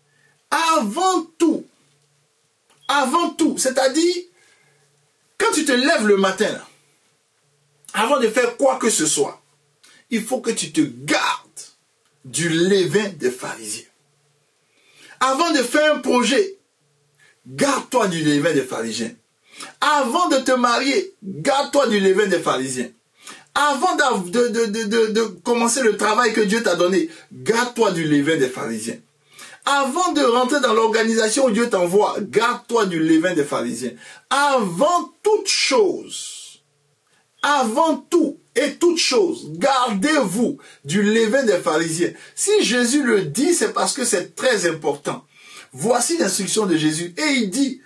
A: avant tout, c'est-à-dire, quand tu te lèves le matin, là, avant de faire quoi que ce soit, il faut que tu te gardes du levain des pharisiens. Avant de faire un projet, garde-toi du levain des pharisiens. Avant de te marier, garde-toi du levain des pharisiens. Avant de commencer le travail que Dieu t'a donné, garde-toi du levain des pharisiens. Avant de rentrer dans l'organisation où Dieu t'envoie, garde-toi du levain des pharisiens. Avant toute chose, avant tout et toute chose, gardez-vous du levain des pharisiens. Si Jésus le dit, c'est parce que c'est très important. Voici l'instruction de Jésus. Et il dit,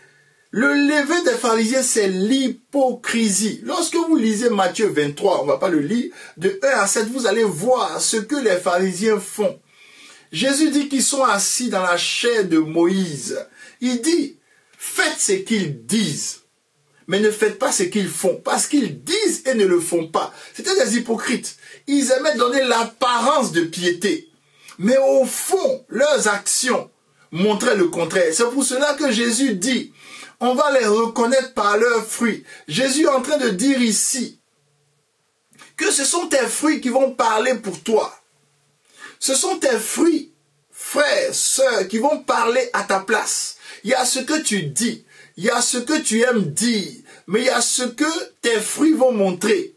A: le levain des pharisiens, c'est l'hypocrisie. Lorsque vous lisez Matthieu 23, on ne va pas le lire, de 1 à 7, vous allez voir ce que les pharisiens font. Jésus dit qu'ils sont assis dans la chair de Moïse. Il dit, faites ce qu'ils disent, mais ne faites pas ce qu'ils font, parce qu'ils disent et ne le font pas. C'était des hypocrites. Ils aimaient donner l'apparence de piété, mais au fond, leurs actions montraient le contraire. C'est pour cela que Jésus dit, on va les reconnaître par leurs fruits. Jésus est en train de dire ici que ce sont tes fruits qui vont parler pour toi. Ce sont tes fruits, frères, sœurs, qui vont parler à ta place. Il y a ce que tu dis, il y a ce que tu aimes dire, mais il y a ce que tes fruits vont montrer.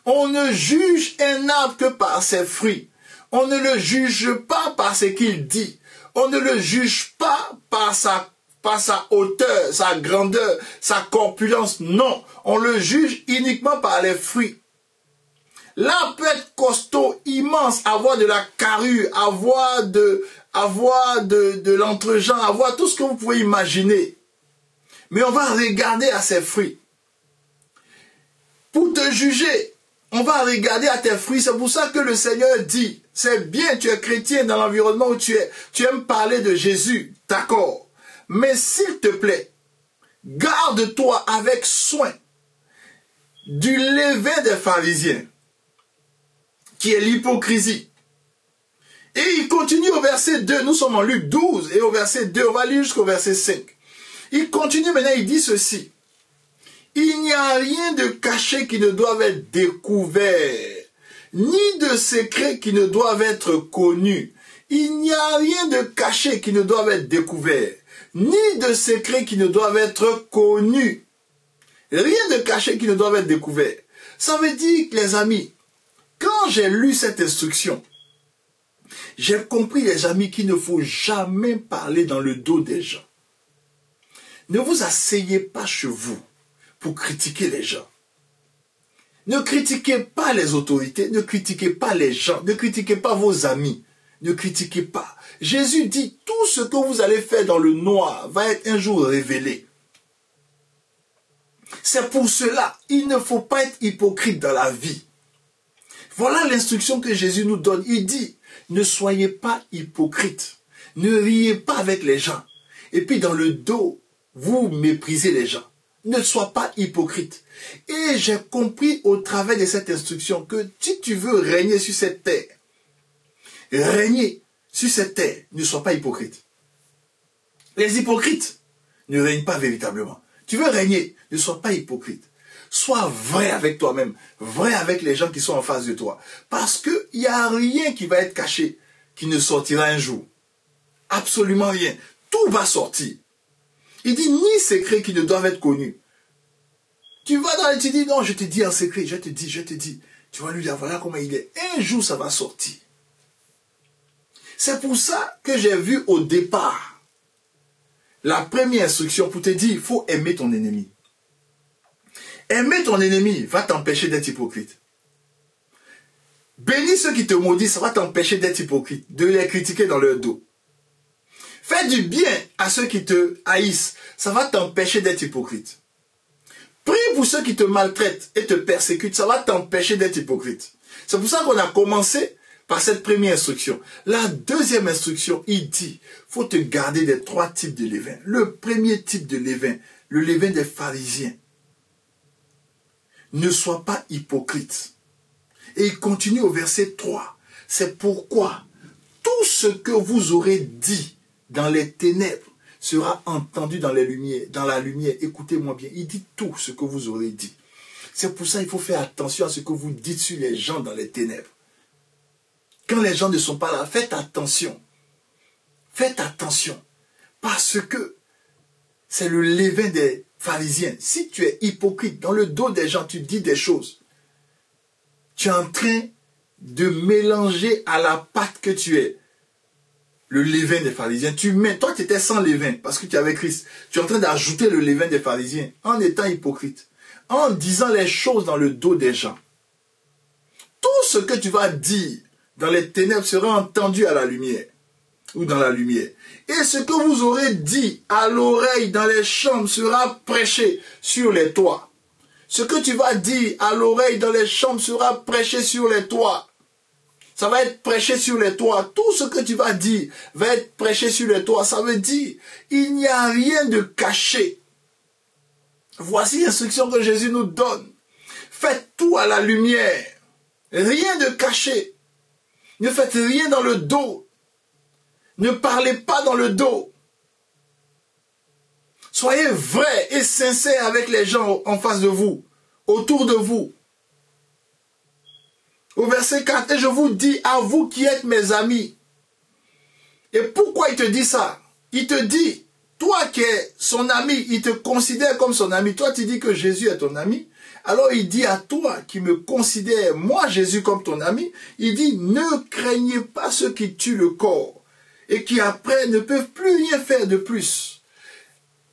A: On ne juge un arbre que par ses fruits. On ne le juge pas par ce qu'il dit. On ne le juge pas par sa hauteur, sa grandeur, sa corpulence. Non, on le juge uniquement par les fruits. L'arbre peut être costaud, immense, avoir de la carrure, avoir de l'entre-gens, avoir tout ce que vous pouvez imaginer. Mais on va regarder à ses fruits. Pour te juger, on va regarder à tes fruits. C'est pour ça que le Seigneur dit, c'est bien, tu es chrétien dans l'environnement où tu es. Tu aimes parler de Jésus, d'accord. Mais s'il te plaît, garde-toi avec soin du levain des pharisiens, qui est l'hypocrisie. Et il continue au verset 2, nous sommes en Luc 12, et au verset 2, on va lire jusqu'au verset 5. Il continue maintenant, il dit ceci. Il n'y a rien de caché qui ne doive être découvert, ni de secret qui ne doivent être connus. Il n'y a rien de caché qui ne doive être découvert, ni de secret qui ne doivent être connus. Rien de caché qui ne doive être découvert. Ça veut dire que, les amis, quand j'ai lu cette instruction, j'ai compris, les amis, qu'il ne faut jamais parler dans le dos des gens. Ne vous asseyez pas chez vous pour critiquer les gens. Ne critiquez pas les autorités, ne critiquez pas les gens, ne critiquez pas vos amis, ne critiquez pas. Jésus dit, tout ce que vous allez faire dans le noir va être un jour révélé. C'est pour cela, il ne faut pas être hypocrite dans la vie. Voilà l'instruction que Jésus nous donne. Il dit, ne soyez pas hypocrite. Ne riez pas avec les gens. Et puis dans le dos, vous méprisez les gens.
B: Ne sois pas hypocrite. Et j'ai compris au travers de cette instruction que si tu veux régner sur cette terre, ne sois pas hypocrite. Les hypocrites ne règnent pas véritablement. Tu veux régner, ne sois pas hypocrite. Sois vrai avec toi-même, vrai avec les gens qui sont en face de toi. Parce qu'il n'y a rien qui va être caché, qui ne sortira un jour. Absolument rien. Tout va sortir. Il dit, ni secrets qui ne doivent être connus. Tu vas dans tu dis, non, je te dis en secret, je te dis. Tu vas lui dire, voilà comment il est. Un jour, ça va sortir. C'est pour ça que j'ai vu au départ la première instruction pour te dire, il faut aimer ton ennemi. Aimer ton ennemi va t'empêcher d'être hypocrite. Bénis ceux qui te maudissent, ça va t'empêcher d'être hypocrite, de les critiquer dans leur dos. Fais du bien à ceux qui te haïssent, ça va t'empêcher d'être hypocrite. Prie pour ceux qui te maltraitent et te persécutent, ça va t'empêcher d'être hypocrite. C'est pour ça qu'on a commencé par cette première instruction. La deuxième instruction, il dit, faut te garder des 3 types de levain. Le premier type de levain, le levain des pharisiens. Ne sois pas hypocrite. Et il continue au verset 3. C'est pourquoi tout ce que vous aurez dit dans les ténèbres sera entendu dans la lumière. Écoutez-moi bien, il dit tout ce que vous aurez dit. C'est pour ça qu'il faut faire attention à ce que vous dites sur les gens dans les ténèbres. Quand les gens ne sont pas là, faites attention. Faites attention. Parce que c'est le levain des pharisiens. Si tu es hypocrite, dans le dos des gens, tu dis des choses. Tu es en train de mélanger à la pâte que tu es le levain des pharisiens. Toi, tu étais sans levain parce que tu avais Christ. Tu es en train d'ajouter le levain des pharisiens en étant hypocrite, en disant les choses dans le dos des gens. Tout ce que tu vas dire dans les ténèbres sera entendu à la lumière ou dans la lumière. Et ce que vous aurez dit à l'oreille dans les chambres sera prêché sur les toits. Ce que tu vas dire à l'oreille dans les chambres sera prêché sur les toits. Ça va être prêché sur les toits. Tout ce que tu vas dire va être prêché sur les toits. Ça veut dire, il n'y a rien de caché. Voici l'instruction que Jésus nous donne. Faites tout à la lumière. Rien de caché. Ne faites rien dans le dos. Ne parlez pas dans le dos. Soyez vrais et sincères avec les gens en face de vous, autour de vous. Au verset 4, et je vous dis à vous qui êtes mes amis. Et pourquoi il te dit ça? Il te dit, toi qui es son ami, il te considère comme son ami. Toi, tu dis que Jésus est ton ami. Alors il dit à toi qui me considère, moi Jésus, comme ton ami, il dit, ne craignez pas ceux qui tuent le corps et qui après ne peuvent plus rien faire de plus.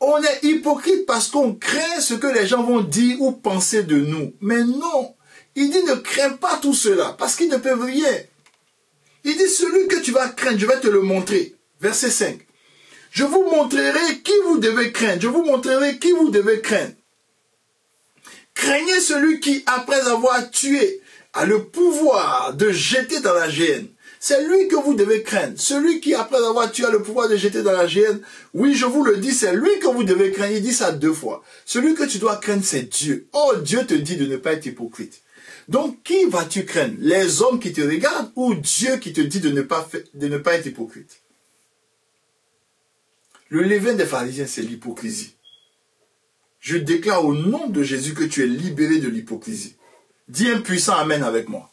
B: On est hypocrite parce qu'on craint ce que les gens vont dire ou penser de nous. Mais non, il dit ne crains pas tout cela parce qu'ils ne peuvent rien. Il dit celui que tu vas craindre, je vais te le montrer. Verset 5. Je vous montrerai qui vous devez craindre. Je vous montrerai qui vous devez craindre. Craignez celui qui, après avoir tué, a le pouvoir de jeter dans la géhenne. C'est lui que vous devez craindre. Celui qui, après avoir tué, a le pouvoir de jeter dans la géhenne. Oui, je vous le dis, c'est lui que vous devez craindre. Il dit ça 2 fois. Celui que tu dois craindre, c'est Dieu. Oh, Dieu te dit de ne pas être hypocrite. Donc, qui vas-tu craindre? Les hommes qui te regardent ou Dieu qui te dit de ne pas être hypocrite? Le levain des pharisiens, c'est l'hypocrisie. Je déclare au nom de Jésus que tu es libéré de l'hypocrisie. Dis un puissant amen avec moi.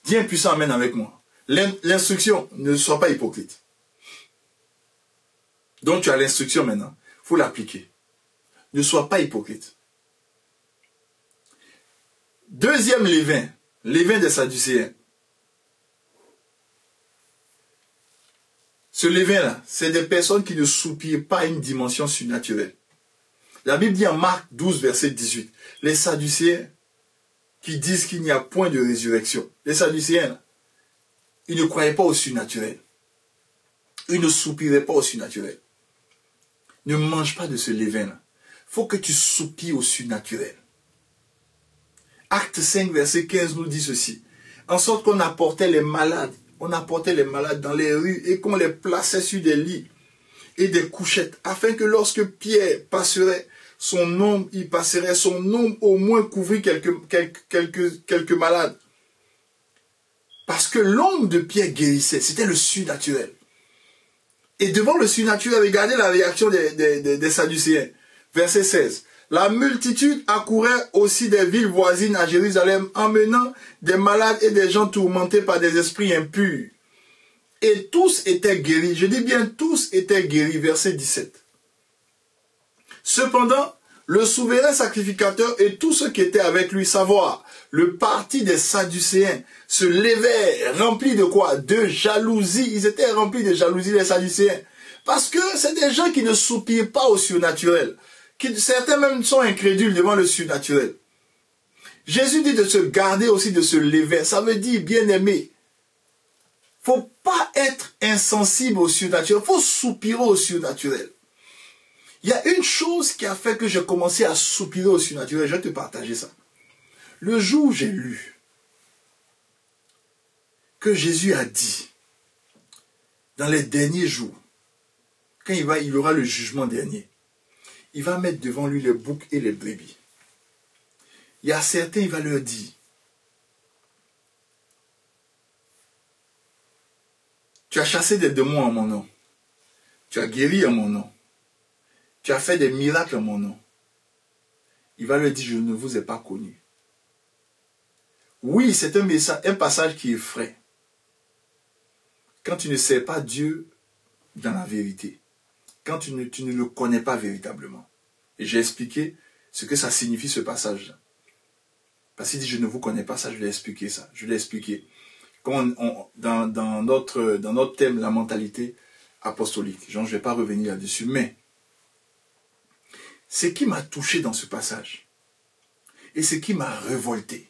B: Dis un puissant amen avec moi. L'instruction, ne sois pas hypocrite. Donc tu as l'instruction maintenant. Il faut l'appliquer. Ne sois pas hypocrite. Deuxième levain, levain des Sadducéens. Ce levain-là, c'est des personnes qui ne soupirent pas à une dimension surnaturelle. La Bible dit en Marc 12, verset 18, les Sadducéens qui disent qu'il n'y a point de résurrection. Les Sadducéens, là, ils ne croyaient pas au surnaturel. Ils ne soupiraient pas au surnaturel. Ne mange pas de ce levain-là. Il faut que tu soupires au surnaturel. Acte 5, verset 15 nous dit ceci. En sorte qu'on apportait les malades. On apportait les malades dans les rues et qu'on les plaçait sur des lits. et des couchettes, afin que lorsque Pierre passerait, son ombre y passerait, son ombre au moins couvrit quelques malades. Parce que l'ombre de Pierre guérissait, c'était le surnaturel. Et devant le surnaturel, regardez la réaction des Sadducéens. Verset 16. La multitude accourait aussi des villes voisines à Jérusalem, emmenant des malades et des gens tourmentés par des esprits impurs. Et tous étaient guéris. Je dis bien tous étaient guéris. Verset 17. Cependant, le souverain sacrificateur et tous ceux qui étaient avec lui, savoir le parti des Sadducéens, se levaient remplis de quoi? De jalousie. Ils étaient remplis de jalousie, les Sadducéens. Parce que c'est des gens qui ne soupirent pas au surnaturel. Certains même sont incrédules devant le surnaturel. Jésus dit de se garder aussi de se lever. Ça veut dire, bien-aimé, faut pas être insensible au surnaturel. Faut soupirer au surnaturel. Il y a une chose qui a fait que j'ai commencé à soupirer au surnaturel. Je vais te partager ça. Le jour où j'ai lu que Jésus a dit, dans les derniers jours, quand il aura le jugement dernier, il va mettre devant lui les boucs et les brebis. Il y a certains, il va leur dire, tu as chassé des démons en mon nom, tu as guéri en mon nom, tu as fait des miracles en mon nom. Il va leur dire, je ne vous ai pas connu. Oui, c'est un passage qui effraie. Quand tu ne sais pas Dieu dans la vérité, quand tu ne le connais pas véritablement. Et j'ai expliqué ce que ça signifie ce passage-là. Parce qu'il dit, je ne vous connais pas, ça, je l'ai expliqué ça. Je l'ai expliqué. Dans notre thème, la mentalité apostolique. Genre, je ne vais pas revenir là-dessus. Mais, ce qui m'a touché dans ce passage, et ce qui m'a révolté,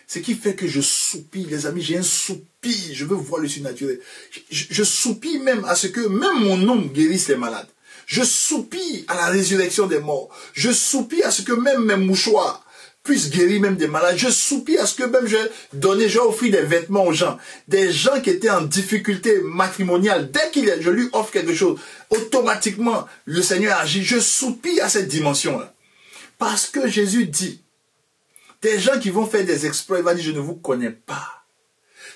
B: ce qui fait que je soupire, les amis, j'ai un soupir, je veux voir le surnaturel. Je soupire même à ce que même mon nom guérisse les malades. Je soupire à la résurrection des morts. Je soupire à ce que même mes mouchoirs puissent guérir même des malades. Je soupire à ce que même j'ai offert des vêtements aux gens. Des gens qui étaient en difficulté matrimoniale. Dès je lui offre quelque chose, automatiquement, le Seigneur agit. Je soupire à cette dimension-là. Parce que Jésus dit, des gens qui vont faire des exploits, il va dire, je ne vous connais pas.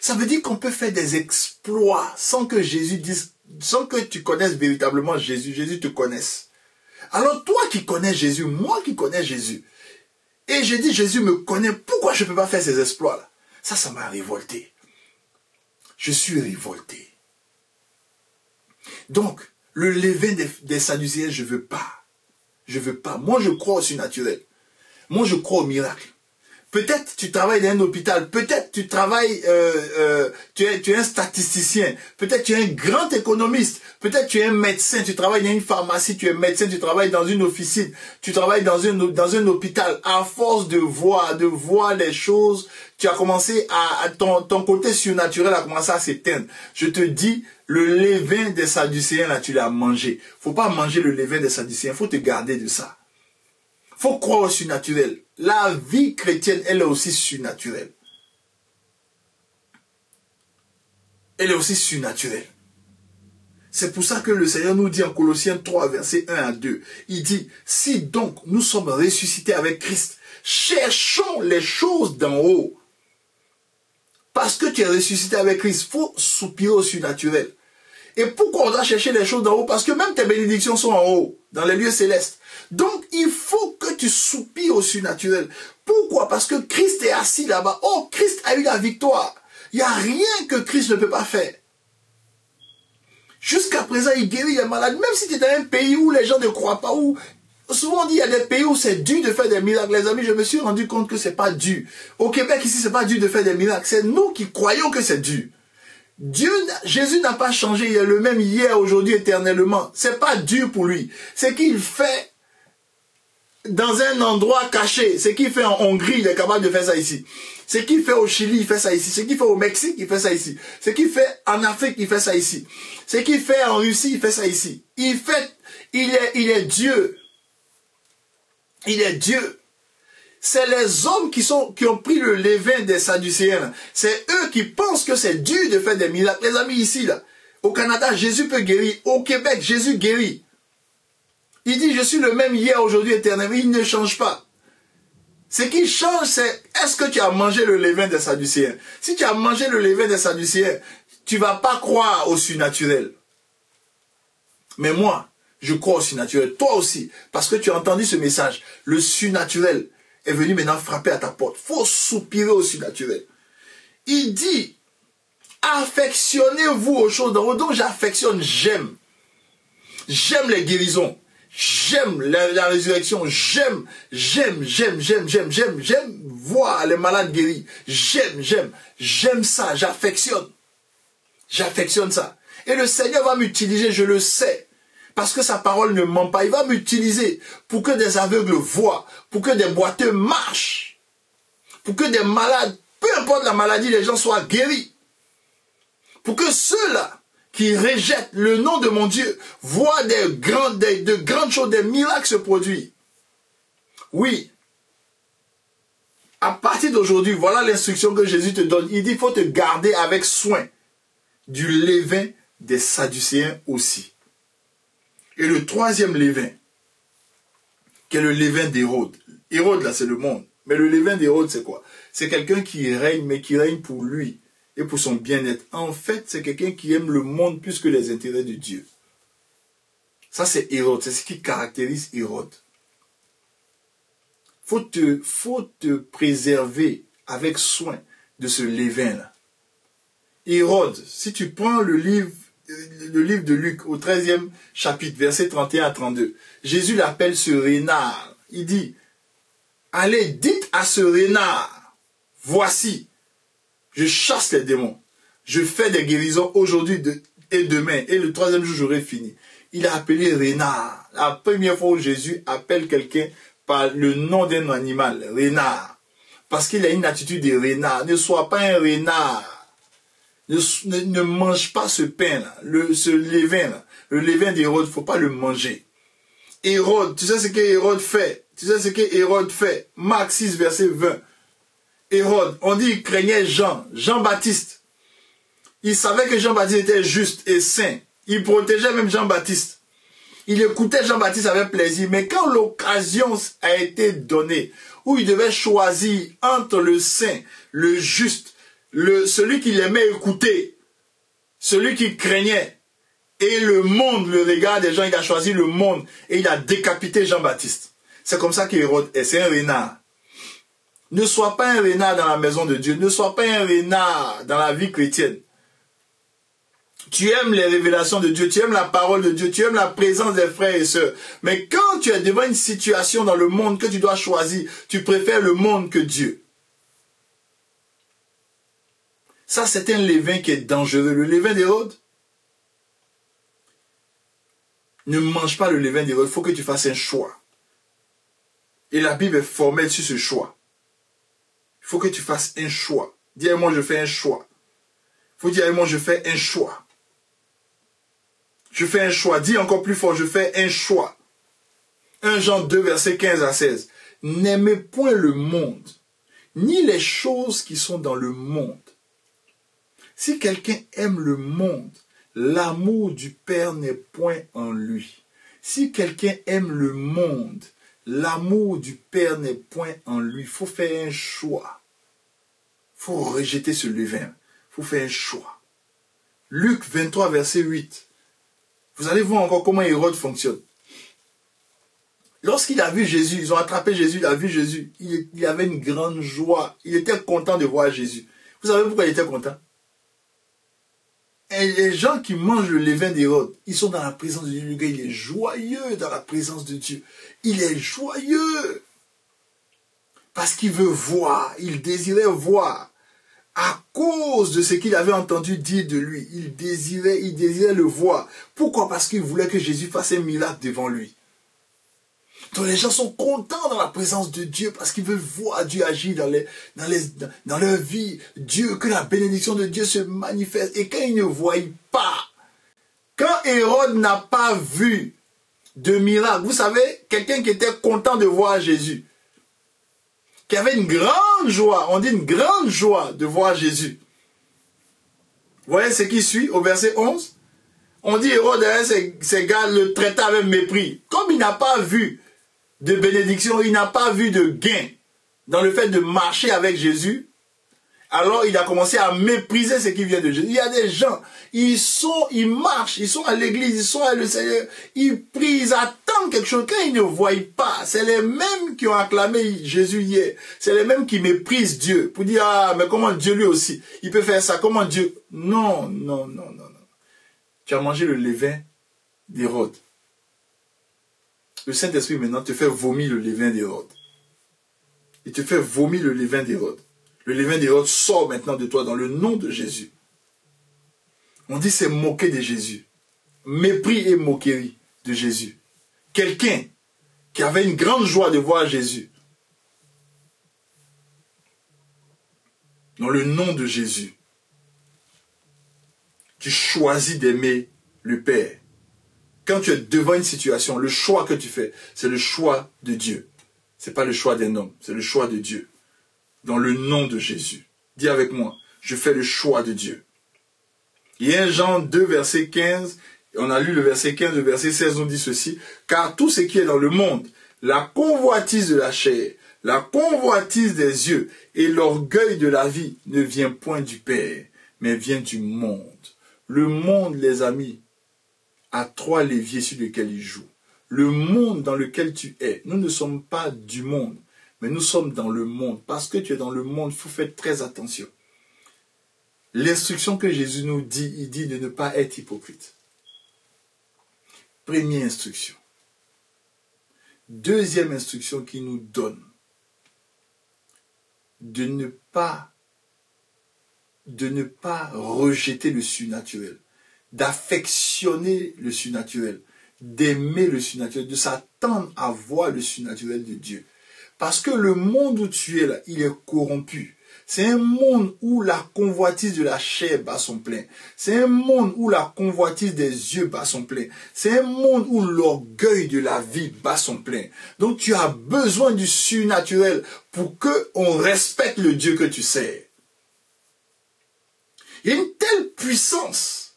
B: Ça veut dire qu'on peut faire des exploits sans que Jésus dise, sans que tu connaisses véritablement Jésus, Jésus te connaisse. Alors toi qui connais Jésus, moi qui connais Jésus, et j'ai dit, Jésus me connaît, pourquoi je ne peux pas faire ces exploits-là? Ça m'a révolté. Je suis révolté. Donc, le levain des Sadducéens, je ne veux pas. Je ne veux pas. Moi, je crois au surnaturel. Moi, je crois au miracle. Peut-être tu travailles dans un hôpital, peut-être tu travailles, tu es un statisticien, peut-être tu es un grand économiste, peut-être tu es un médecin, tu travailles dans une pharmacie, tu es médecin, tu travailles dans une officine, tu travailles dans un hôpital. À force de voir les choses, tu as commencé ton côté surnaturel a commencé à s'éteindre. Je te dis, le levain des Sadducéens, là, tu l'as mangé. Faut pas manger le levain des Sadducéens, faut te garder de ça. Faut croire au surnaturel. La vie chrétienne, elle est aussi surnaturelle. Elle est aussi surnaturelle. C'est pour ça que le Seigneur nous dit en Colossiens 3, versets 1 à 2. Il dit, si donc nous sommes ressuscités avec Christ, cherchons les choses d'en haut. Parce que tu es ressuscité avec Christ, il faut soupirer au surnaturel. Et pourquoi on doit chercher les choses d'en haut? Parce que même tes bénédictions sont en haut, dans les lieux célestes. Donc, il faut que tu soupires au surnaturel. Pourquoi? Parce que Christ est assis là-bas. Oh, Christ a eu la victoire. Il n'y a rien que Christ ne peut pas faire. Jusqu'à présent, il guérit les malades. Même si tu es dans un pays où les gens ne croient pas, où souvent on dit il y a des pays où c'est dur de faire des miracles. Les amis, je me suis rendu compte que c'est pas dur. Au Québec, ici, c'est pas dur de faire des miracles. C'est nous qui croyons que c'est dur. Jésus n'a pas changé, il est le même hier, aujourd'hui, éternellement. C'est pas dur pour lui. C'est qu'il fait dans un endroit caché. Ce qu'il fait en Hongrie, il est capable de faire ça ici. Ce qu'il fait au Chili, il fait ça ici. Ce qu'il fait au Mexique, il fait ça ici. Ce qu'il fait en Afrique, il fait ça ici. Ce qu'il fait en Russie, il fait ça ici. Il est Dieu. Il est Dieu. C'est les hommes qui ont pris le levain des Sadducéens. C'est eux qui pensent que c'est dur de faire des miracles. Les amis, ici, là, Au Canada, Jésus peut guérir. Au Québec, Jésus guérit. Il dit, je suis le même hier, aujourd'hui, éternellement. Il ne change pas. Ce qui change, c'est est-ce que tu as mangé le levain des Sadducéens? Si tu as mangé le levain des Sadducéens, tu ne vas pas croire au surnaturel. Mais moi, je crois au surnaturel. Toi aussi, parce que tu as entendu ce message. Le surnaturel est venu maintenant frapper à ta porte. Il faut soupirer au surnaturel. Il dit, affectionnez-vous aux choses d'en haut. Donc j'affectionne, j'aime. J'aime les guérisons. J'aime la résurrection. J'aime voir les malades guéris. J'aime ça. J'affectionne ça. Et le Seigneur va m'utiliser, je le sais. Parce que sa parole ne ment pas. Il va m'utiliser pour que des aveugles voient, pour que des boiteux marchent, pour que des malades, peu importe la maladie, les gens soient guéris. Pour que ceux-là qui rejettent le nom de mon Dieu voient de grandes choses, des miracles se produire. Oui. À partir d'aujourd'hui, voilà l'instruction que Jésus te donne. Il dit, il faut te garder avec soin du levain des Sadducéens aussi. Et le troisième levain, qui est le levain d'Hérode. Hérode, là, c'est le monde. Mais le levain d'Hérode, c'est quoi? C'est quelqu'un qui règne, mais qui règne pour lui et pour son bien-être. En fait, c'est quelqu'un qui aime le monde plus que les intérêts de Dieu. Ça, c'est Hérode. C'est ce qui caractérise Hérode. Faut te préserver avec soin de ce levain-là. Hérode, si tu prends le livre de Luc au 13e chapitre, versets 31 à 32, Jésus l'appelle ce renard. Il dit, allez, dites à ce renard, voici, je chasse les démons, je fais des guérisons aujourd'hui et demain, et le troisième jour j'aurai fini. Il a appelé renard. La première fois où Jésus appelle quelqu'un par le nom d'un animal, renard, parce qu'il a une attitude de renard. Ne sois pas un renard. Ne mange pas ce pain-là, ce levain-là. Le levain d'Hérode, il ne faut pas le manger. Hérode, tu sais ce qu'Hérode fait? Marc 6, verset 20. Hérode, on dit qu'il craignait Jean-Baptiste. Il savait que Jean-Baptiste était juste et saint. Il protégeait même Jean-Baptiste. Il écoutait Jean-Baptiste avec plaisir. Mais quand l'occasion a été donnée, où il devait choisir entre le saint, le juste, celui qu'il aimait écouter, celui qu'il craignait, et le monde, le regard des gens, il a choisi le monde et il a décapité Jean-Baptiste. C'est comme ça qu'Hérode est, c'est un renard. Ne sois pas un renard dans la maison de Dieu, ne sois pas un renard dans la vie chrétienne. Tu aimes les révélations de Dieu, tu aimes la parole de Dieu, tu aimes la présence des frères et sœurs. Mais quand tu es devant une situation dans le monde que tu dois choisir, tu préfères le monde que Dieu. Ça, c'est un levain qui est dangereux. Le levain d'Hérode, ne mange pas le levain d'Hérode. Il faut que tu fasses un choix. Et la Bible est formelle sur ce choix. Il faut que tu fasses un choix. Dis à moi, je fais un choix. Il faut dire à moi, je fais un choix. Je fais un choix. Dis encore plus fort, je fais un choix. 1 Jean 2, versets 15 à 16. N'aimez point le monde, ni les choses qui sont dans le monde. Si quelqu'un aime le monde, l'amour du Père n'est point en lui. Si quelqu'un aime le monde, l'amour du Père n'est point en lui. Il faut faire un choix. Il faut rejeter ce levain. Il faut faire un choix. Luc 23, verset 8. Vous allez voir encore comment Hérode fonctionne. Lorsqu'il a vu Jésus, ils ont attrapé Jésus, il a vu Jésus. Il avait une grande joie. Il était content de voir Jésus. Vous savez pourquoi il était content? Et les gens qui mangent le levain d'Hérode, ils sont dans la présence de Dieu. Le gars, il est joyeux dans la présence de Dieu. Il est joyeux. Parce qu'il veut voir. Il désirait voir. À cause de ce qu'il avait entendu dire de lui. Il désirait le voir. Pourquoi? Parce qu'il voulait que Jésus fasse un miracle devant lui. Donc les gens sont contents dans la présence de Dieu parce qu'ils veulent voir Dieu agir dans leur vie. Dieu, que la bénédiction de Dieu se manifeste. Et quand ils ne voient pas, quand Hérode n'a pas vu de miracle, vous savez, quelqu'un qui était content de voir Jésus, qui avait une grande joie, on dit une grande joie de voir Jésus. Vous voyez ce qui suit au verset 11? On dit Hérode, hein, ces gars le traitaient avec mépris. Comme il n'a pas vu de bénédiction, il n'a pas vu de gain dans le fait de marcher avec Jésus, alors il a commencé à mépriser ce qui vient de Jésus. Il y a des gens, ils marchent, ils sont à l'église, ils sont à le Seigneur, ils prient, ils attendent quelque chose. Quand ils ne voient pas, c'est les mêmes qui ont acclamé Jésus hier. C'est les mêmes qui méprisent Dieu pour dire, ah, mais comment Dieu lui aussi, il peut faire ça, comment Dieu... Non, non, non, non, non. Tu as mangé le levain d'Hérode. Le Saint-Esprit maintenant te fait vomir le levain d'Hérode. Il te fait vomir le levain d'Hérode. Le levain d'Hérode sort maintenant de toi dans le nom de Jésus. On dit c'est moquer de Jésus. Mépris et moquerie de Jésus. Quelqu'un qui avait une grande joie de voir Jésus. Dans le nom de Jésus. Tu choisis d'aimer le Père. Quand tu es devant une situation, le choix que tu fais, c'est le choix de Dieu. Ce n'est pas le choix d'un homme, c'est le choix de Dieu. Dans le nom de Jésus. Dis avec moi, je fais le choix de Dieu. Il y a un Jean 2, verset 15, on a lu le verset 15, le verset 16 nous dit ceci, car tout ce qui est dans le monde, la convoitise de la chair, la convoitise des yeux et l'orgueil de la vie ne vient point du Père, mais vient du monde. Le monde, les amis, a trois leviers sur lesquels il joue. Le monde dans lequel tu es, nous ne sommes pas du monde, mais nous sommes dans le monde. Parce que tu es dans le monde, il faut faire très attention. L'instruction que Jésus nous dit, il dit de ne pas être hypocrite. Première instruction. Deuxième instruction qu'il nous donne, de ne pas rejeter le surnaturel, d'affectionner le surnaturel, d'aimer le surnaturel, de s'attendre à voir le surnaturel de Dieu. Parce que le monde où tu es là, il est corrompu. C'est un monde où la convoitise de la chair bat son plein. C'est un monde où la convoitise des yeux bat son plein. C'est un monde où l'orgueil de la vie bat son plein. Donc tu as besoin du surnaturel pour qu'on respecte le Dieu que tu sers. Il y a une telle puissance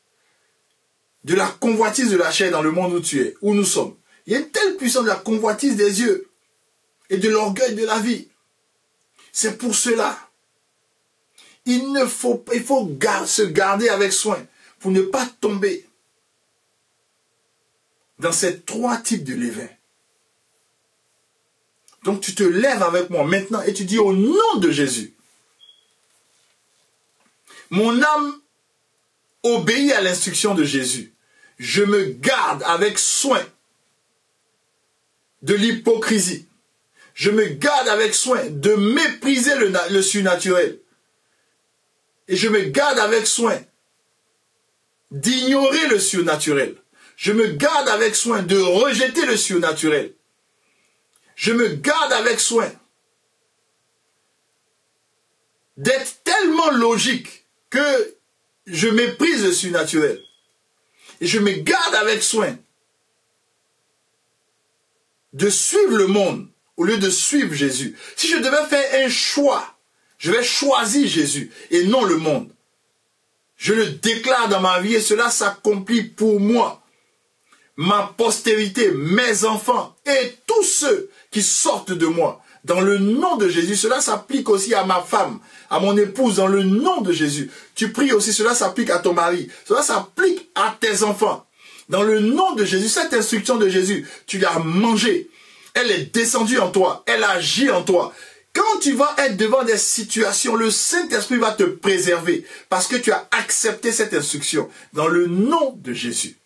B: de la convoitise de la chair dans le monde où tu es, où nous sommes. Il y a une telle puissance de la convoitise des yeux et de l'orgueil de la vie. C'est pour cela, il faut se garder avec soin pour ne pas tomber dans ces trois types de levain. Donc tu te lèves avec moi maintenant et tu dis au nom de Jésus, mon âme obéit à l'instruction de Jésus. Je me garde avec soin de l'hypocrisie. Je me garde avec soin de mépriser le surnaturel. Et je me garde avec soin d'ignorer le surnaturel. Je me garde avec soin de rejeter le surnaturel. Je me garde avec soin d'être tellement logique que je méprise le surnaturel. Et je me garde avec soin de suivre le monde au lieu de suivre Jésus. Si je devais faire un choix, je vais choisir Jésus et non le monde. Je le déclare dans ma vie et cela s'accomplit pour moi. Ma postérité, mes enfants et tous ceux qui sortent de moi. Dans le nom de Jésus, cela s'applique aussi à ma femme, à mon épouse, dans le nom de Jésus. Tu pries aussi, cela s'applique à ton mari, cela s'applique à tes enfants. Dans le nom de Jésus, cette instruction de Jésus, tu l'as mangée. Elle est descendue en toi, elle agit en toi. Quand tu vas être devant des situations, le Saint-Esprit va te préserver parce que tu as accepté cette instruction dans le nom de Jésus.